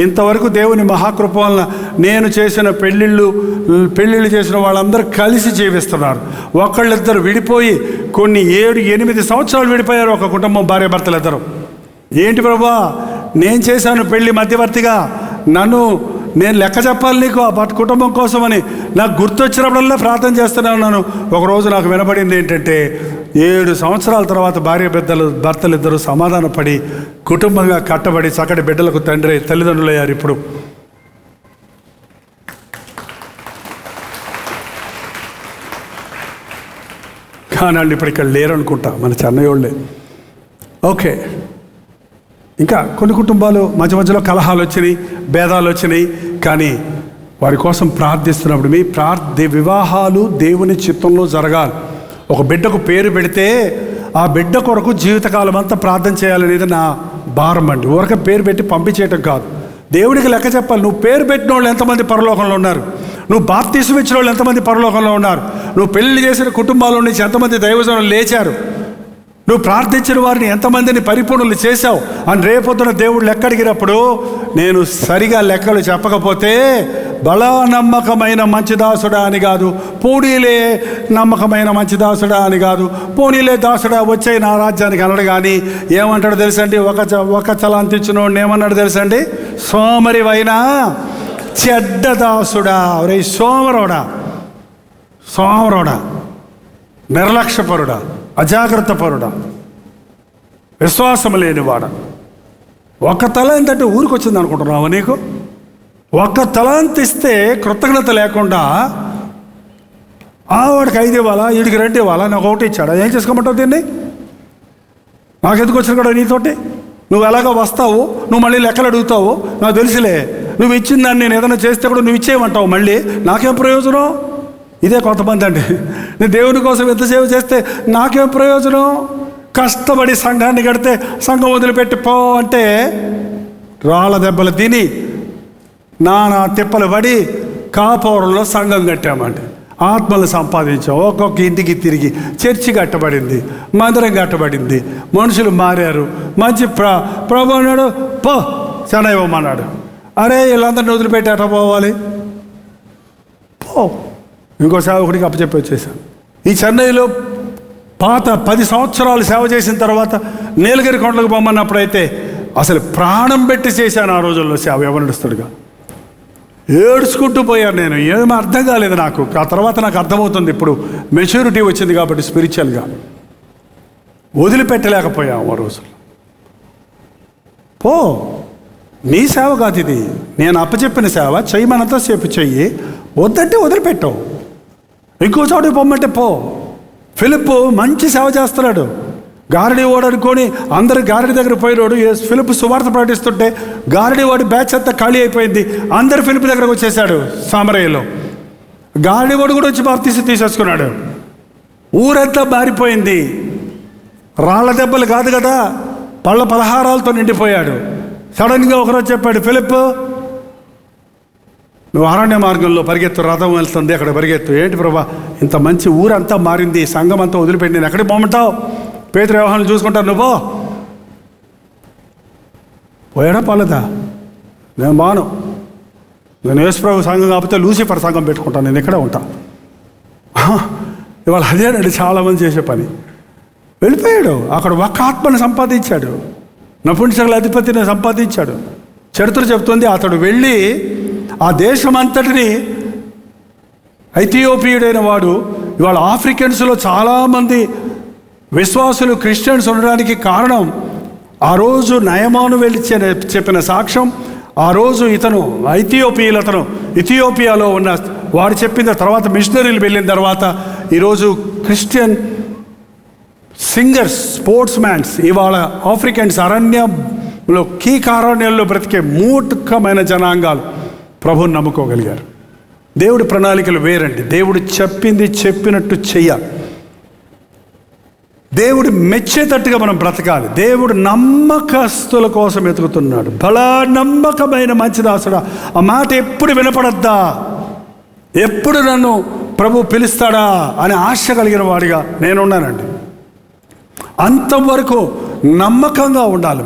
[SPEAKER 2] ఇంతవరకు దేవుని మహాకృప వలన నేను చేసిన పెళ్ళిళ్ళు చేసిన వాళ్ళందరూ కలిసి జీవిస్తున్నారు. ఒకళ్ళిద్దరు విడిపోయి కొన్ని 7-8 సంవత్సరాలు విడిపోయారు ఒక కుటుంబం, భార్యాభర్తలు ఇద్దరు. ఏంటి ప్రభా నేను చేశాను పెళ్ళి మధ్యవర్తిగా, నేను లెక్క చెప్పాలి నీకు ఆ కుటుంబం కోసమని నాకు గుర్తొచ్చినప్పుడల్లా ప్రార్థన చేస్తూనే ఉన్నాను. ఒకరోజు నాకు వినపడింది ఏంటంటే 7 సంవత్సరాల తర్వాత భర్తలు ఇద్దరు సమాధానపడి కుటుంబంగా కట్టబడి చక్కటి బిడ్డలకు తల్లిదండ్రులు అయ్యారు. ఇప్పుడు కానీ వాళ్ళు ఇప్పుడు ఇక్కడ లేరు అనుకుంటా, మన చెన్నై వాళ్ళే. ఓకే, ఇంకా కొన్ని కుటుంబాలు మధ్యలో కలహాలు వచ్చినాయి, భేదాలు వచ్చినాయి. కానీ వారి కోసం ప్రార్థిస్తున్నప్పుడు మీ వివాహాలు దేవుని చిత్తంలో జరగాలి. ఒక బిడ్డకు పేరు పెడితే ఆ బిడ్డ కొరకు జీవితకాలం అంతా ప్రార్థన చేయాలనేది నా భారం అండి. ఊరక పేరు పెట్టి పంపించేయటం కాదు, దేవుడికి లెక్క చెప్పాలి. నువ్వు పేరు పెట్టిన వాళ్ళు ఎంతమంది పరలోకంలో ఉన్నారు? నువ్వు బాప్తీసం ఇచ్చిన వాళ్ళు ఎంతమంది పరలోకంలో ఉన్నారు? నువ్వు పెళ్లి చేసిన కుటుంబాల నుంచి ఎంతమంది దైవజనులు లేచారు? నువ్వు ప్రార్థించిన వారిని ఎంతమందిని పరిపూర్ణులు చేశావు అని రేపొద్దున దేవుడు లెక్కడిగినప్పుడు నేను సరిగా లెక్కలు చెప్పకపోతే బలా నమ్మకమైన మంచి దాసుడా అని కాదు, పోనీలే నమ్మకమైన మంచి దాసుడా అని కాదు, పోనీలే దాసుడా వచ్చే నా రాజ్యానికి అనడు. కానీ ఏమంటాడు తెలుసండి? ఒక చలాంతి ఇచ్చినోడిని ఏమన్నాడు తెలుసండి? సోమరివైనా చెడ్డ దాసుడా, రే సోమరోడా, నిర్లక్ష్యపరుడా, అజాగ్రత్తపరుడా, విశ్వాసం లేనివాడ. ఒక తలాంతి అంటే ఊరికి వచ్చింది అనుకుంటున్నావా? నీకు ఒక తలాంతి ఇస్తే కృతజ్ఞత లేకుండా వాడికి 5 ఇవ్వాలా, వీడికి 2 ఇవ్వాలా, నాకు 1 ఇచ్చాడా? ఏం చేసుకోమంటావు దీన్ని? నాకు ఎందుకు వచ్చిన కూడా నీతోటి? నువ్వు ఎలాగో వస్తావు, నువ్వు మళ్ళీ లెక్కలు అడుగుతావు, నాకు తెలుసులే. నువ్వు ఇచ్చిన దాన్ని నేను ఏదైనా చేస్తే కూడా నువ్వు ఇచ్చేయమంటావు, మళ్ళీ నాకేం ప్రయోజనం? ఇదే కొంతమంది అండి, నేను దేవుని కోసం ఎంత సేవ చేస్తే నాకేం ప్రయోజనం? కష్టపడి సంఘాన్ని కడితే సంఘం వదిలిపెట్టి పో అంటే రాళ్ళ దెబ్బలు తిని నానా తిప్పలు పడి కాపురంలో సంఘం కట్టామండి. ఆత్మలు సంపాదించాం. ఒక్కొక్క ఇంటికి తిరిగి చర్చి కట్టబడింది, మందిరం కట్టబడింది, మనుషులు మారారు. మంచి ప్రభు అన్నాడు, పో చెన్నై ఇవ్వమన్నాడు. అరే వీళ్ళందరినీ వదిలిపెట్టి ఎట్లా పోవాలి? పో. ఇంకో సేవకుడికి అప్పచెప్పి వచ్చేసాను. ఈ చెన్నైలో పాత 10 సంవత్సరాలు సేవ చేసిన తర్వాత నీలగిరి కొండలకు పొమ్మన్నప్పుడైతే అసలు ప్రాణం పెట్టి చేశాను ఆ రోజుల్లో సేవ, యవనస్తుడిగా. ఏడ్చుకుంటూ పోయాను నేను. ఏమీ అర్థం కాలేదు నాకు. ఆ తర్వాత నాకు అర్థమవుతుంది, ఇప్పుడు మెచ్యూరిటీ వచ్చింది కాబట్టి స్పిరిచువల్గా వదిలిపెట్టలేకపోయాము ఆ రోజుల్లో. పో, నీ సేవ కాదు ఇది, నేను అప్పచెప్పిన సేవ, చెయ్యమనంతా సేపు చెయ్యి, వద్దంటే వదిలిపెట్టావు. ఇంకో చోటుకి పొమ్మంటే పో. ఫిలిప్పు మంచి సేవ చేస్తున్నాడు, గారడీ వాడు అనుకొని అందరు గారడీ దగ్గర పోయినాడు. ఫిలిప్పు సువార్త ప్రకటిస్తుంటే గారడీ వాడి బ్యాచ్ అంతా ఖాళీ అయిపోయింది. అందరు ఫిలిప్పు దగ్గరకు వచ్చేసాడు సామరయ్యలో. గారడీ వాడు కూడా వచ్చి బాప్తీసం తీసేసుకున్నాడు. ఊరంతా మారిపోయింది. రాళ్ళ దెబ్బలు కాదు కదా, పళ్ళ పలహారాలతో నిండిపోయాడు. సడన్గా ఒకరోజు చెప్పాడు, ఫిలిప్ నువ్వు అరణ్య మార్గంలో పరిగెత్తు, రథం వెళ్తుంది అక్కడ పరిగెత్తు. ఏంటి ప్రభా, ఇంత మంచి ఊరంతా మారింది, సంఘం అంతా వదిలిపెట్టి నేను ఎక్కడికి పోమంటావు? పేతురు వ్యవహారాలు చూసుకుంటాను, నువ్వు పోయాడా? పోలేదా? నేను బాను, నేను యేసుప్రభు సంఘం కాకపోతే లూసిఫర్ సంఘం పెట్టుకుంటాను, నేను ఇక్కడే ఉంటా. ఇవాళ అదేనండి చాలామంది చేసే పని. వెళ్ళిపోయాడు. అక్కడ ఒక ఆత్మని సంపాదించాడు, నపుంసకుల అధిపతిని సంపాదించాడు. చరిత్ర చెప్తుంది అతడు వెళ్ళి ఆ దేశం అంతటిని, ఐథియోపియుడైన వాడు, ఇవాళ ఆఫ్రికన్స్లో చాలామంది విశ్వాసులు క్రిస్టియన్స్ ఉండడానికి కారణం ఆ రోజు నయమాను వెళ్ళి చెప్పిన సాక్ష్యం, ఆ రోజు ఇతను ఇథియోపియాలో ఉన్న వారు చెప్పిన తర్వాత మిషనరీలు వెళ్ళిన తర్వాత ఈరోజు క్రిస్టియన్ సింగర్స్, స్పోర్ట్స్ మ్యాన్స్ ఇవాళ ఆఫ్రికన్స్ అరణ్యంలో కీకారణ్యంలో బ్రతికే మూర్ఖమైన జనాంగాలు ప్రభువుని నమ్ముకోగలిగారు. దేవుడి ప్రణాళికలు వేరండి. దేవుడు చెప్పింది చెప్పినట్టు చెయ్యాలి. దేవుడు మెచ్చేటట్టుగా మనం బ్రతకాలి. దేవుడు నమ్మకస్తుల కోసం ఎతుకుతున్నాడు. బలా నమ్మకమైన మంచి దాసుడా, ఆ మాట ఎప్పుడు వినపడద్దా, ఎప్పుడు నన్ను ప్రభు పిలుస్తాడా అని ఆశ కలిగిన వాడిగా నేనున్నానండి. అంతవరకు నమ్మకంగా ఉండాలి.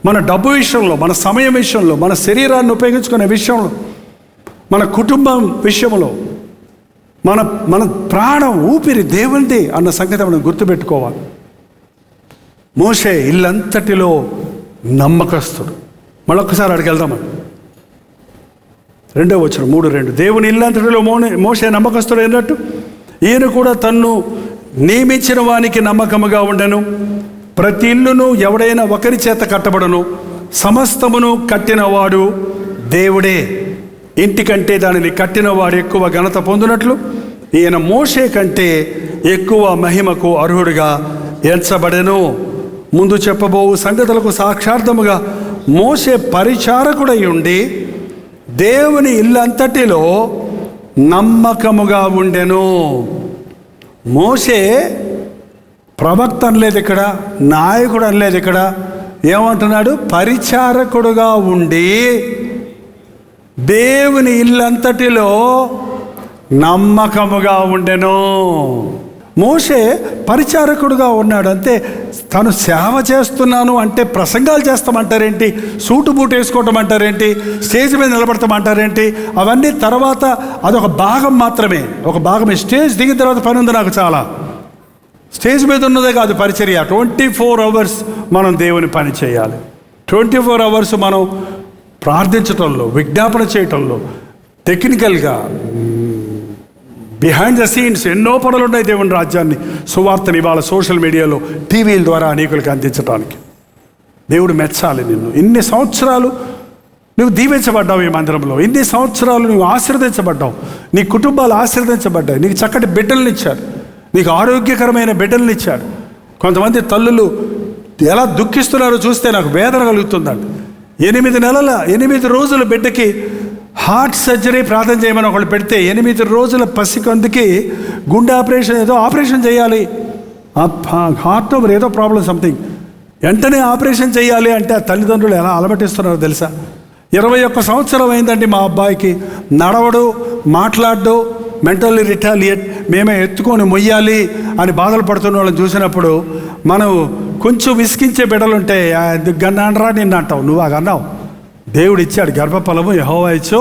[SPEAKER 2] మన డబ్బు విషయంలో, మన సమయం విషయంలో, మన శరీరాన్ని ఉపయోగించుకునే విషయంలో, మన కుటుంబం విషయంలో, మన ప్రాణం ఊపిరి దేవునిది అన్న సంగతి మనం గుర్తుపెట్టుకోవాలి. మోషే ఇల్లంతటిలో నమ్మకస్తుడు. మళ్ళొక్కసారి అడిగి వెళ్దామని 2వ వచనం 3:2 దేవుని ఇల్లంతటిలో మోషే నమ్మకస్తుడు అయినట్టు ఈయన కూడా తన్ను నియమించిన వానికి నమ్మకముగా ఉండెను. ప్రతి ఇల్లును ఎవడైనా ఒకరి చేత కట్టబడను, సమస్తమును కట్టినవాడు దేవుడే. ఇంటికంటే దానిని కట్టినవాడు ఎక్కువ ఘనత పొందినట్లు ఈయన మోషే కంటే ఎక్కువ మహిమకు అర్హుడిగా ఎంచబడెను. ముందు చెప్పబోవు సంగతులకు సాక్షార్థముగా మోషే పరిచారకుడై ఉండి దేవుని ఇల్లంతటిలో నమ్మకముగా ఉండెను. మోషే ప్రవక్త అనలేదు ఇక్కడ, నాయకుడు అనలేదు ఇక్కడ. ఏమంటున్నాడు? పరిచారకుడుగా ఉండి దేవుని ఇల్లంతటిలో నమ్మకముగా ఉండెను. మోషే పరిచారకుడుగా ఉన్నాడు. అంతే. తను సేవ చేస్తున్నాను అంటే ప్రసంగాలు చేస్తామంటారేంటి, సూటు బూటు వేసుకోవటం అంటారేంటి, స్టేజ్ మీద నిలబడతామంటారేంటి, అవన్నీ తర్వాత అదొక భాగం మాత్రమే, ఒక భాగమే. స్టేజ్ దిగిన తర్వాత పని ఉంది నాకు చాలా. స్టేజ్ మీద ఉన్నదే కాదు పరిచర్య. 24 hours మనం దేవుని పని చేయాలి. 24 hours మనం ప్రార్థించటంలో, విజ్ఞాపన చేయటంలో, టెక్నికల్గా బిహైండ్ ద సీన్స్ ఎన్నో పనులు ఉన్నాయి దేవుని రాజ్యాన్ని, సువార్తని ఇవాళ సోషల్ మీడియాలో, టీవీల ద్వారా అనేకులకు అందించడానికి. దేవుడు మెచ్చాలి నిన్ను. ఇన్ని సంవత్సరాలు నువ్వు దీవించబడ్డావు ఈ మందిరంలో, ఇన్ని సంవత్సరాలు నువ్వు ఆశీర్వదించబడ్డావు, నీ కుటుంబాలు ఆశీర్వదించబడ్డాయి, నీకు చక్కటి బిడ్డలను ఇచ్చారు, నీకు ఆరోగ్యకరమైన బిడ్డలను ఇచ్చాడు. కొంతమంది తల్లులు ఎలా దుఃఖిస్తున్నారో చూస్తే నాకు వేదన కలుగుతుందండి. 8 రోజుల బిడ్డకి హార్ట్ సర్జరీ ప్రార్థన చేయమని ఒకళ్ళు పెడితే 8 రోజుల పసికందుకి గుండె ఆపరేషన్, ఏదో ఆపరేషన్ చేయాలి, హార్ట్ ఏదో ప్రాబ్లం సంథింగ్, వెంటనే ఆపరేషన్ చేయాలి అంటే ఆ తల్లిదండ్రులు ఎలా అలమటిస్తున్నారో తెలుసా? 21 సంవత్సరం అయిందండి మా అబ్బాయికి, నడవడు, మాట్లాడు, మెంటల్లీ రిటాలియేట్, మేమే ఎత్తుకొని మొయ్యాలి అని బాధలు పడుతున్న వాళ్ళని చూసినప్పుడు మనం కొంచెం విసిగించే బిడ్డలుంటే గన్నానరా నిన్ను అంటావు. నువ్వు అన్నావు. దేవుడు ఇచ్చాడు గర్భఫలము, యెహోవా ఇచ్చో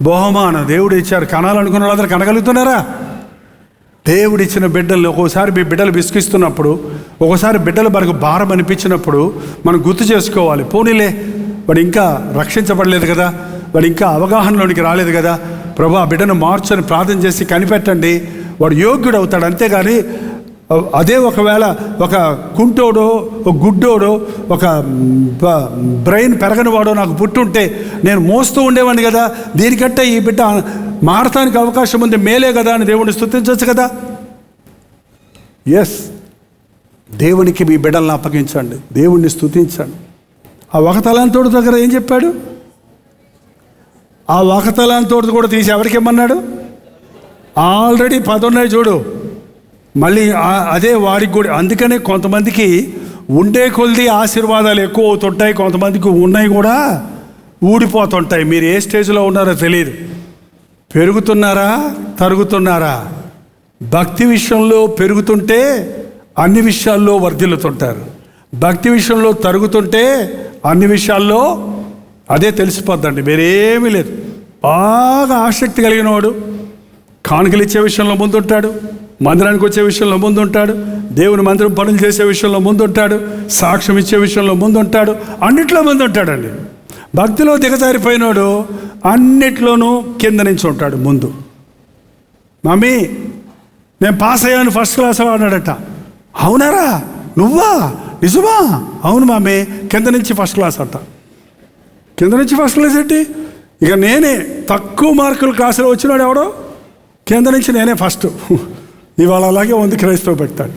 [SPEAKER 2] బహుమానం. దేవుడు ఇచ్చాడు. కనాలనుకున్న వాళ్ళందరూ కనగలుగుతున్నారా? దేవుడిచ్చిన బిడ్డల్ని ఒక్కోసారి మీ బిడ్డలు విసిగిస్తున్నప్పుడు, ఒకసారి బిడ్డల మనకు భారం అనిపించినప్పుడు మనం గుర్తు చేసుకోవాలి. పోనీలే, వాడు ఇంకా రక్షించబడలేదు కదా, వాడు ఇంకా అవగాహనలోనికి రాలేదు కదా, ప్రభు ఆ బిడ్డను మార్చని ప్రార్థన చేసి కనిపెట్టండి, వాడు యోగ్యుడు అవుతాడు. అంతేగాని అదే ఒకవేళ ఒక కుంటోడో, ఒక గుడ్డోడో, ఒక బ్రెయిన్ పెరగని వాడో నాకు పుట్టుంటే నేను మోస్తూ ఉండేవాడిని కదా, దీనికంటే ఈ బిడ్డ మారటానికి అవకాశం ఉంది, మేలే కదా అని దేవుడిని స్తుతించవచ్చు కదా. ఎస్, దేవునికి మీ బిడ్డలను అప్పగించండి, దేవుణ్ణి స్తుతించండి. ఆ ఒక తలాంతోడు దగ్గర ఏం చెప్పాడు? ఆ ఒక తలాంతోడు కూడా తీసి ఎవరికి ఇమ్మన్నాడు? ఆల్రెడీ 10 ఉన్నాయి చూడు, మళ్ళీ అదే వాడికి కూడా. అందుకనే కొంతమందికి ఉండే కొద్ది ఆశీర్వాదాలు ఎక్కువ అవుతుంటాయి, కొంతమందికి ఉన్నాయి కూడా ఊడిపోతుంటాయి. మీరు ఏ స్టేజ్లో ఉన్నారో తెలియదు. పెరుగుతున్నారా, తరుగుతున్నారా? భక్తి విషయంలో పెరుగుతుంటే అన్ని విషయాల్లో వర్ధిల్లుతుంటారు, భక్తి విషయంలో తరుగుతుంటే అన్ని విషయాల్లో అదే తెలిసిపోద్దండి. వేరేమీ లేదు. బాగా ఆసక్తి కలిగిన వాడు కానుకలు ఇచ్చే విషయంలో ముందుంటాడు, మందిరానికి వచ్చే విషయంలో ముందుంటాడు, దేవుని మందిరం పనులు చేసే విషయంలో ముందుంటాడు, సాక్ష్యం ఇచ్చే విషయంలో ముందుంటాడు, అన్నిట్లో ముందుంటాడండి. భక్తిలో దిగజారిపోయినాడు అన్నిట్లోనూ కింద నుంచి ఉంటాడు ముందు. మమ్మీ నేను పాస్ అయ్యాను, ఫస్ట్ క్లాస్ అన్నాడట. అవునారా, నువ్వా, నిజమా? అవును మమ్మీ, కింద నుంచి ఫస్ట్ క్లాస్ అంట. కింద నుంచి ఫస్ట్ క్లాస్ ఏంటి? ఇక నేనే తక్కువ మార్కులు క్లాసులో వచ్చినాడు ఎవడో, కింద నుంచి నేనే ఫస్ట్. ఇవాళ అలాగే ఉంది క్రైస్తవ పెడతాడు.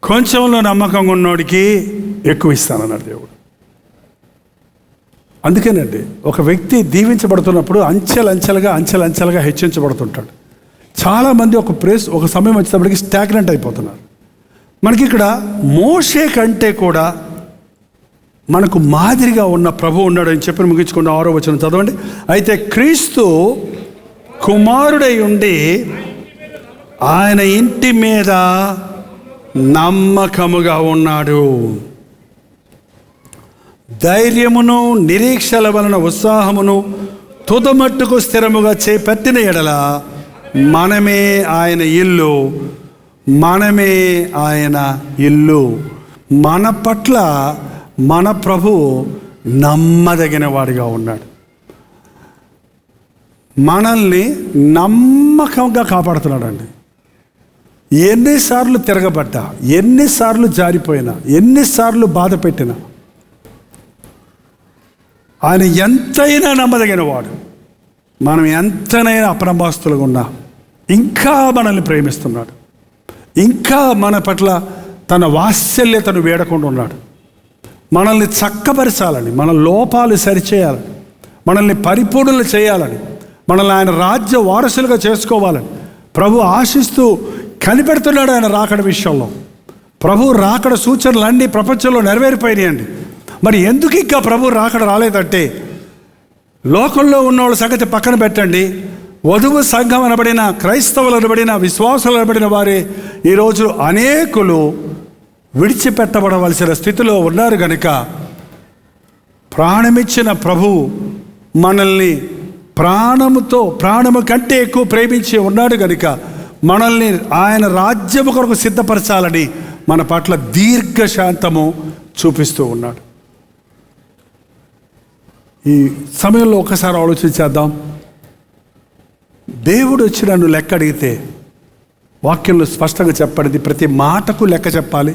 [SPEAKER 2] కొంచెంలో నమ్మకంగా ఉన్నోడికి ఎక్కువ ఇస్తానన్నాడు దేవుడు. అందుకేనండి ఒక వ్యక్తి దీవించబడుతున్నప్పుడు అంచెలంచెలుగా హెచ్చించబడుతుంటాడు. చాలామంది ఒక సమయం వచ్చేటప్పటికి స్టాగ్నెంట్ అయిపోతున్నారు. మనకి ఇక్కడ మోషే కంటే కూడా మనకు మాదిరిగా ఉన్న ప్రభు ఉన్నాడు అని చెప్పి ముగించుకున్న 6వ వచనం చదవండి. అయితే క్రీస్తు కుమారుడై ఉండి ఆయన ఇంటి మీద నమ్మకముగా ఉన్నాడు. ధైర్యమును నిరీక్షల వలన ఉత్సాహమును తుదమట్టుకు స్థిరముగా చేపట్టిన ఎడల మనమే ఆయన ఇల్లు, మనమే ఆయన ఇల్లు. మన పట్ల మన ప్రభు నమ్మదగిన వాడిగా ఉన్నాడు. మనల్ని నమ్మకంగా కాపాడుతున్నాడండి. ఎన్నిసార్లు తిరగబడ్డా, ఎన్నిసార్లు జారిపోయినా, ఎన్నిసార్లు బాధ పెట్టినా ఆయన ఎంతైనా నమ్మదగిన వాడు. మనం ఎంతనైనా అప్రమాస్తులుగా ఉన్నా ఇంకా మనల్ని ప్రేమిస్తున్నాడు. ఇంకా మన పట్ల తన వాత్సల్యతను వేడకుండా ఉన్నాడు. మనల్ని చక్కపరచాలని, మన లోపాలు సరిచేయాలని, మనల్ని పరిపూర్ణలు చేయాలని, మనల్ని ఆయన రాజ్య వారసులుగా చేసుకోవాలని ప్రభు ఆశిస్తూ కనిపెడుతున్నాడు. ఆయన రాకడ విషయంలో ప్రభు రాకడ సూచనలు అన్నీ ప్రపంచంలో నెరవేరిపోయినాయండి. మరి ఎందుకు ఇంకా ప్రభు రాకడ రాలేదంటే, లోకంలో ఉన్నవాళ్ళ సంగతి పక్కన పెట్టండి, వధువు సంఘం అనబడిన, క్రైస్తవులు అనబడిన, విశ్వాసులు అనబడిన వారే ఈరోజు అనేకులు విడిచిపెట్టబడవలసిన స్థితిలో ఉన్నారు కనుక ప్రాణమిచ్చిన ప్రభు మనల్ని ప్రాణము కంటే ఎక్కువ ప్రేమించి ఉన్నాడు కనుక మనల్ని ఆయన రాజ్యము కొరకు సిద్ధపరచాలని మన పట్ల దీర్ఘశాంతము చూపిస్తూ ఉన్నాడు. ఈ సమయంలో ఒకసారి ఆలోచించేద్దాం. దేవుడు వచ్చి నన్ను లెక్క అడిగితే వాక్యంలో స్పష్టంగా చెప్పబడింది, ప్రతి మాటకు లెక్క చెప్పాలి.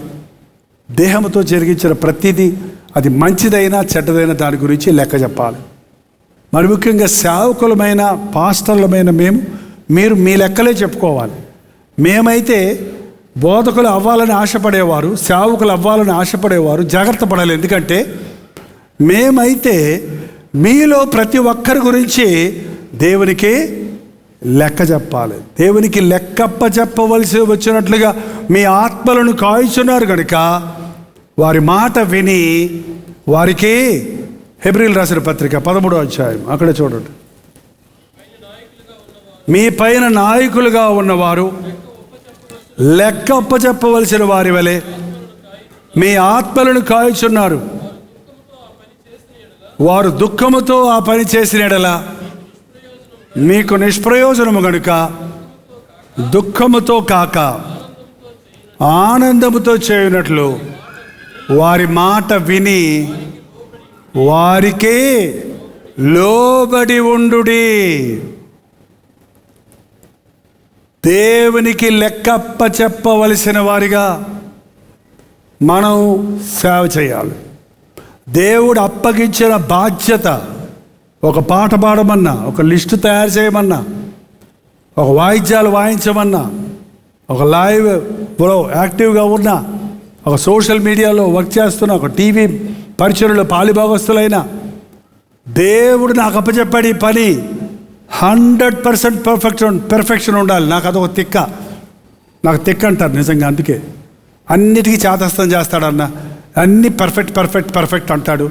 [SPEAKER 2] దేహంతో జరిగించిన ప్రతిదీ, అది మంచిదైనా చెడ్డదైనా దాని గురించి లెక్క చెప్పాలి. మరి ముఖ్యంగా సేవకులమైన, పాస్టర్లమైన మీరు మీ లెక్కలే చెప్పుకోవాలి. మేమైతే బోధకులు అవ్వాలని ఆశపడేవారు, సేవకులు అవ్వాలని ఆశపడేవారు జాగ్రత్త పడాలి. ఎందుకంటే మేమైతే మీలో ప్రతి ఒక్కరి గురించి దేవునికి లెక్క చెప్పాలి. దేవునికి లెక్కప్ప చెప్పవలసి వచ్చినట్లుగా మీ ఆత్మలను కాయిచున్నారు కనుక వారి మాట విని వారికి, హెబ్రీయులకు రాసిన పత్రిక 13వ అధ్యాయం అక్కడ చూడండి, మీ పైన నాయకులుగా ఉన్నవారు లెక్క అప్పచెప్పవలసిన వారి వలె మీ ఆత్మలను కాయుచున్నారు. వారు దుఃఖముతో ఆ పని చేసిన యెడల మీకు నిష్ప్రయోజనము గనుక దుఃఖముతో కాక ఆనందముతో చేయునట్లు వారి మాట విని వారికే లోబడి ఉండుడి. దేవునికి లెక్కప్ప చెప్పవలసిన వారిగా మనం సేవ చేయాలి. దేవుడు అప్పగించిన బాధ్యత, ఒక పాట పాడమన్నా, ఒక లిస్టు తయారు చేయమన్నా, ఒక వాయిద్యాలు వాయించమన్నా, ఒక లైవ్లో యాక్టివ్గా ఉన్నా, ఒక సోషల్ మీడియాలో వర్క్ చేస్తున్న, ఒక టీవీ పరిచయలో పాలిభాగస్తులైనా, దేవుడు నాకు అప్పచెప్పాడు ఈ పని 100% పెర్ఫెక్షన్ ఉండాలి. నాకు అదొక నాకు తిక్క అంటారు నిజంగా. అందుకే అన్నిటికీ చేతస్థం చేస్తాడన్న, అన్నీ పర్ఫెక్ట్ అంటాడు.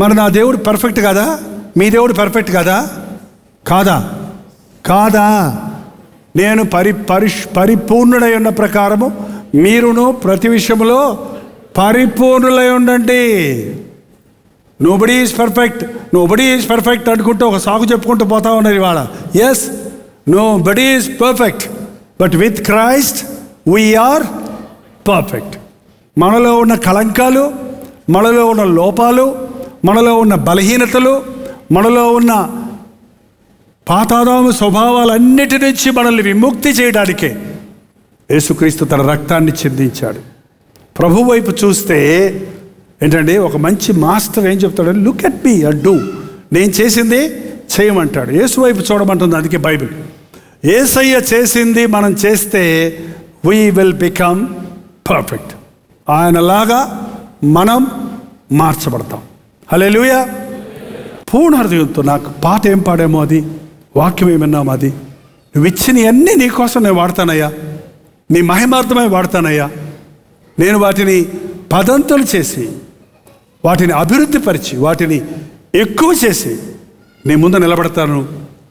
[SPEAKER 2] మరి నా దేవుడు పర్ఫెక్ట్ కదా? మీ దేవుడు పర్ఫెక్ట్ కదా? కాదా? నేను పరిపూర్ణుడై ఉన్న ప్రకారము మీరును ప్రతి విషయంలో పరిపూర్ణులై ఉండండి. నోబడీ ఈజ్ పర్ఫెక్ట్ అనుకుంటూ ఒక సాగు చెప్పుకుంటూ పోతా ఉన్నది ఇవాళ. Yes, nobody is perfect, but with Christ we are perfect. మనలో ఉన్న కళంకాలు, మనలో ఉన్న లోపాలు, మనలో ఉన్న బలహీనతలు, మనలో ఉన్న పాతాదాము స్వభావాలన్నిటి నుంచి మనల్ని విముక్తి చేయడానికే యేసుక్రీస్తు తన రక్తాన్ని చిందించాడు. ప్రభు వైపు చూస్తే ఏంటండి, ఒక మంచి మాస్టర్ ఏం చెప్తాడు? Look at me and do. నేను చేసింది చేయమంటాడు. యేసు వైపు చూడమంటుంది అందుకే బైబిల్. యేసయ్య చేసింది మనం చేస్తే వీ విల్ బికమ్ పర్ఫెక్ట్. ఆయనలాగా మనం మార్చబడతాం. హల్లెలూయా. పూర్ణ హృదయంతో నాకు పాట ఏం పాడేమో అది, వాక్యం ఏమన్నామో అది, నువ్వు ఇచ్చినవన్నీ నీకోసం నేను వాడతానయ్యా, నీ మహిమార్థమై వాడతానయ్యా. నేను వాటిని పదంతులు చేసి, వాటిని అభివృద్ధిపరిచి, వాటిని ఎక్కువ చేసి నీ ముందు నిలబడతాను.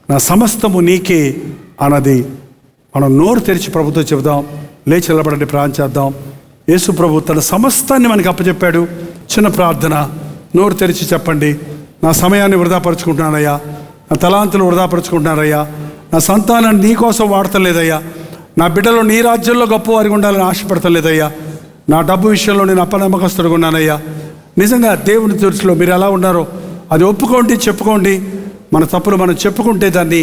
[SPEAKER 2] నా సమస్తము నీకే అన్నది మనం నోరు తెరిచి ప్రభుతో చెబుదాం. లేచి నిలబడండి, ప్రార్థన చేద్దాం. యేసు ప్రభు తన సమస్తాన్ని మనకి అప్పచెప్పాడు. చిన్న ప్రార్థన, నోరు తెరిచి చెప్పండి. నా సమయాన్ని వృధాపరుచుకుంటున్నానయ్యా, నా తలాంతులు వృధాపరుచుకుంటున్నానయ్యా, నా సంతానాన్ని నీ కోసం వాడతలేదయ్యా, నా బిడ్డలు నీ రాజ్యంలో గొప్పవారిగా ఉండాలని ఆశపడతలేదయ్యా, నా డబ్బు విషయంలో నేను అపనమ్మకస్తుడుగా ఉన్నానయ్యా. నిజంగా దేవుని దృష్టిలో మీరు ఎలా ఉన్నారో అది ఒప్పుకోండి, చెప్పుకోండి. మన తప్పులు మనం చెప్పుకుంటే దాన్ని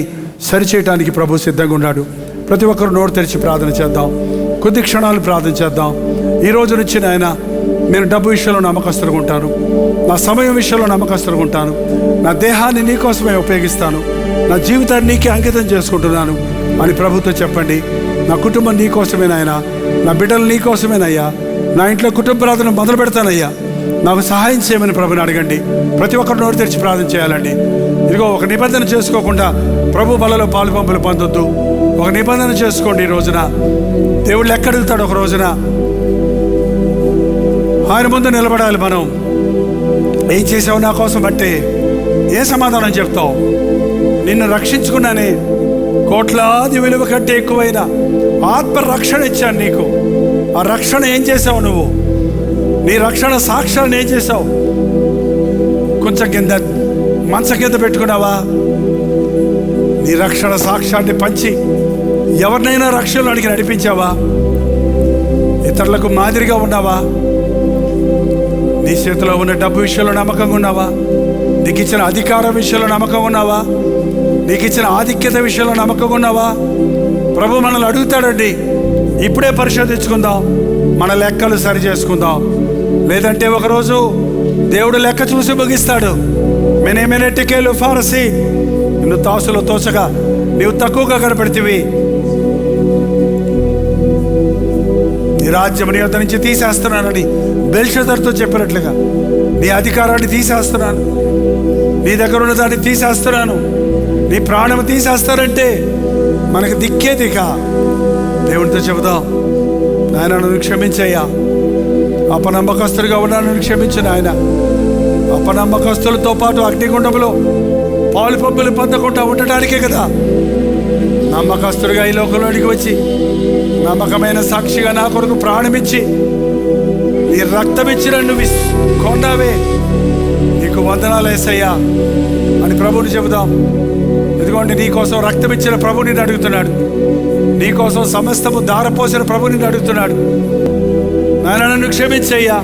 [SPEAKER 2] సరిచేయడానికి ప్రభు సిద్ధంగా ఉన్నాడు. ప్రతి ఒక్కరు నోరు తెరిచి ప్రార్థన చేద్దాం. కొద్ది క్షణాలు ప్రార్థన చేద్దాం. ఈ రోజు నుంచి నాయన, నేను డబ్బు విషయంలో నమ్మకస్తులుగా ఉంటాను, నా సమయం విషయంలో నమ్మకస్తులుగా ఉంటాను, నా దేహాన్ని నీకోసమే ఉపయోగిస్తాను, నా జీవితాన్ని నీకే అంకితం చేసుకుంటున్నాను అని ప్రభుతో చెప్పండి. నా కుటుంబం నీకోసమేనాయనా, నా బిడ్డలు నీకోసమేనయ్యా, నా ఇంట్లో కుటుంబ ప్రార్థన మొదలు పెడతానయ్యా, నాకు సహాయం చేయమని ప్రభుని అడగండి. ప్రతి ఒక్కరు నోరు తెరిచి ప్రార్థన చేయాలండి. ఇదిగో ఒక నిబంధన చేసుకోకుండా ప్రభు బలలో పాలు పంపులు పొందొద్దు. ఒక నిబంధన చేసుకోండి. ఈ రోజున దేవుళ్ళు ఎక్కడెళ్తాడు? ఒక రోజున ఆయన ముందు నిలబడాలి. మనం ఏం చేసావు నా కోసం అంటే ఏ సమాధానం చెప్తావు? నిన్ను రక్షించుకున్నానే, కోట్లాది విలువ కంటే ఎక్కువైన ఆత్మ రక్షణ ఇచ్చాను నీకు. ఆ రక్షణ ఏం చేసావు నువ్వు? నీ రక్షణ సాక్ష్యాన్ని ఏం చేసావు? కొంచెం కింద మంచం కింద పెట్టుకున్నావా? నీ రక్షణ సాక్ష్యాన్ని పంచి ఎవరినైనా రక్షణలోనికి నడిపించావా? ఇతరులకు మాదిరిగా ఉన్నావా? నీ చేతిలో ఉన్న డబ్బు విషయంలో నమ్మకంగా ఉన్నావా? నీకు ఇచ్చిన అధికారం విషయంలో నమ్మకంగా ఉన్నావా? నీకు ఇచ్చిన ఆధిక్యత విషయంలో నమ్మకంగా ఉన్నావా? ప్రభు మనల్ని అడుగుతాడండి. ఇప్పుడే పరిశోధించుకుందాం, మన లెక్కలు సరి చేసుకుందాం. లేదంటే ఒకరోజు దేవుడు లెక్క చూసి ముగిస్తాడు. మెనేమెనెటికేలు ఫారసి, నిన్ను తాసులో తోచగా నీవు తక్కువగా కనపడితివి, నీ రాజ్యం నీ వద్ద నుంచి తీసేస్తున్నానని బెల్షదర్తో చెప్పినట్లుగా నీ అధికారాన్ని తీసేస్తున్నాను, నీ దగ్గర ఉన్న దాన్ని తీసేస్తున్నాను, నీ ప్రాణం తీసేస్తానంటే మనకు దిక్కే దిక. దేవునితో చెబుదాం, నాయన నన్ను క్షమించయ్యా, అపనమ్మకస్తులుగా ఉన్నానని క్షమించు నాయన. అపనమ్మకస్తులతో పాటు అగ్నిగుండంలో పాలు పంపులు పొందకుండా ఉండటానికే కదా నమ్మకస్తులుగా ఈ లోకంలోనికి వచ్చి నమ్మకమైన సాక్షిగా నా కొరకు ప్రాణమిచ్చి నీ రక్తమిచ్చి నన్ను కొన్నావే, నీకు వందనాలు యేసయ్యా అని ప్రభువుని చెబుదాం. ఎందుకంటే నీకోసం రక్తమిచ్చిన ప్రభు నిన్ను అడుగుతున్నాడు, నీకోసం సమస్తము దారపోసిన ప్రభు నిన్ను అడుగుతున్నాడు. నాయన నన్ను క్షమించయ్యా,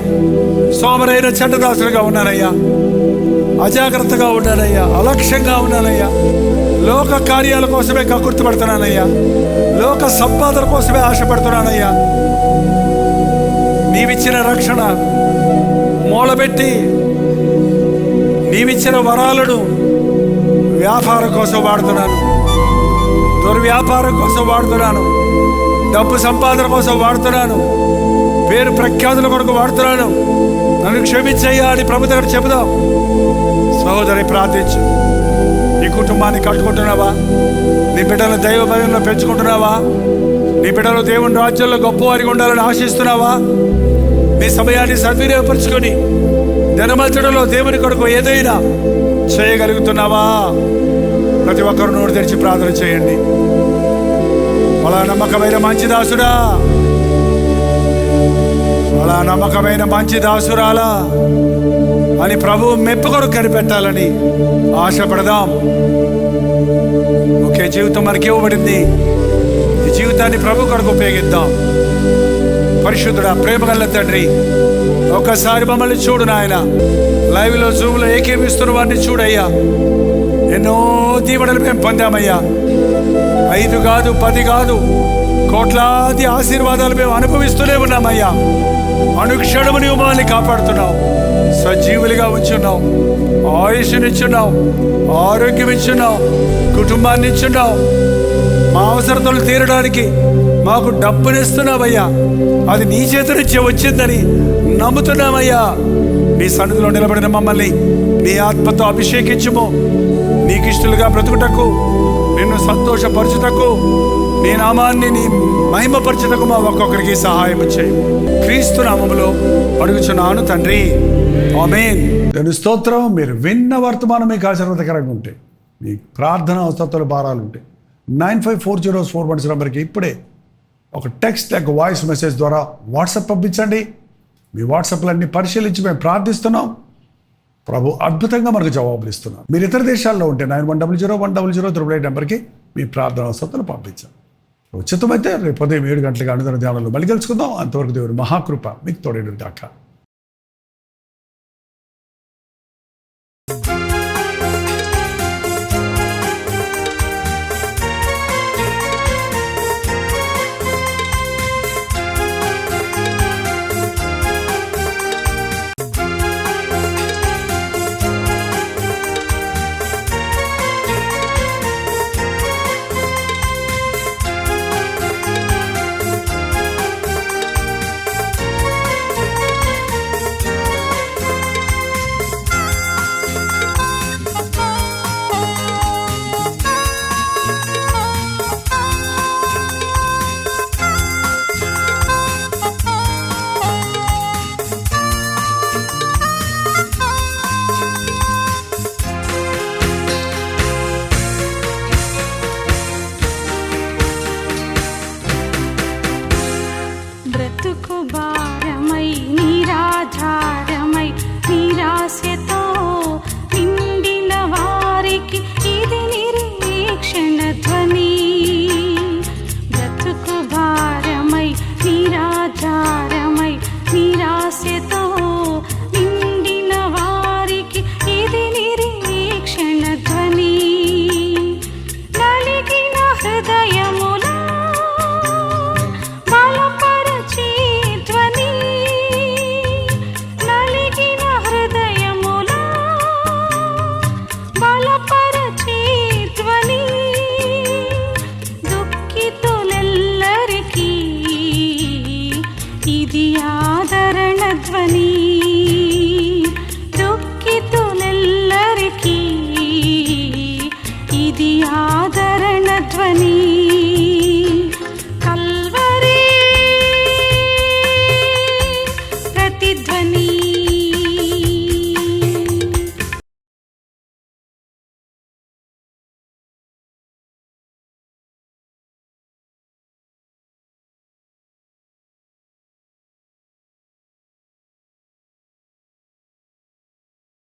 [SPEAKER 2] సోమరైన చెడ్డదాసులుగా ఉన్నానయ్యా, అజాగ్రత్తగా ఉన్నానయ్యా, అలక్ష్యంగా ఉన్నానయ్యా, లోక కార్యాల కోసమే కక్కుర్తిపడుతున్నానయ్యా, లోక సంపాదన కోసమే ఆశపడుతున్నానయ్యా. నీవిచ్చిన రక్షణ మూలబెట్టి నీవిచ్చిన వరాలను వ్యాపారం కోసం వాడుతున్నాను, దుర్వ్యాపారం కోసం వాడుతున్నాను, డబ్బు సంపాదన కోసం వాడుతున్నాను, పేరు ప్రఖ్యాతుల కొరకు వాడుతున్నాను. నన్ను క్షమించయ్యా అని ప్రభు దగ్గర చెబుదాం. సహోదరి ప్రార్థించు. నీ కుటుంబాన్ని కట్టుకుంటున్నావా? నీ బిడ్డలు దైవ భయంలో పెంచుకుంటున్నావా? నీ బిడ్డలు దేవుని రాజ్యంలో గొప్పవారిగా ఉండాలని ఆశిస్తున్నావా? నీ సమయాన్ని సద్వినియోగపరుచుకొని దినమంతటిలో దేవుని కొరకు ఏదైనా చేయగలుగుతున్నావా? ప్రతి ఒక్కరు నోరు తెరిచి ప్రార్థన చేయండి. అలా నమ్మకమైన మంచి దాసుడా, అలా నమ్మకమైన మంచి దాసురాలా అని ప్రభువు మెప్పు కొరకు కనిపెట్టాలని ఆశపడదాం. ఒకే జీవితం మనకి ఇవ్వబడింది. ఈ జీవితాన్ని ప్రభు కొరకు ఉపయోగిద్దాం. పరిశుద్ధుడా, ప్రేమగల తండ్రి, ఒక్కసారి మమ్మల్ని చూడు నాయన. లైవ్లో జూమ్లో ఏకీపిస్తున్న వారిని చూడయ్యా. ఎన్నో దీవెనలు మేము పొందామయ్యా. 5 కాదు, 10 కాదు, కోట్లాది ఆశీర్వాదాలు మేము అనుభవిస్తూనే ఉన్నామయ్యా. అనుక్షణము నీవు మమ్మల్ని కాపాడుతున్నావు. సజీవులుగా ఉంచున్నావు, ఆయుష్నిచ్చున్నావు, ఆరోగ్యం ఇచ్చున్నావు, కుటుంబాన్ని ఇచ్చున్నావు. మా అవసరతలు తీరడానికి మాకు డబ్బునిస్తున్నావయ్యా. అది నీ చేతి నుంచి వచ్చిందని నమ్ముతున్నామయ్యా. నీ సన్నిధిలో నిలబడిన మమ్మల్ని నీ ఆత్మతో అభిషేకించుము. నీకు ఇష్టలుగా బ్రతుకుటకు, నిన్ను సంతోషపరచుటకు, నీ నామాన్ని నీ మహిమపరచుటకు మా ఒక్కొక్కరికి సహాయం చేయి. క్రీస్తు నామములో అడుగుచున్నాను తండ్రి, ఆమేన్. దాని స్తోత్రం. మీరు విన్న వర్తమానం మీకు ఆశీర్వాదకరంగా ఉంటే, మీ ప్రార్థన అవసరాలు భారాలు ఉంటే 954041 నెంబర్కి ఇప్పుడే ఒక టెక్స్ట్ లేక వాయిస్ మెసేజ్ ద్వారా వాట్సాప్ పంపించండి. మీ వాట్సాప్లన్నీ పరిశీలించి మేము ప్రార్థిస్తున్నాం. ప్రభు అద్భుతంగా మనకు జవాబులు ఇస్తున్నాం. మీరు ఇతర దేశాల్లో ఉంటే 91001008 నెంబర్కి మీ ప్రార్థన అవసరాలు పంపించాం. ఉచితమైతే రేపు ఉదయం 7 గంటలకు అనుదిన ధ్యానంలో మళ్ళీ కలుసుకుందాం. అంతవరకు దేవుడి మహాకృప మీకు తోడేడు దాకా.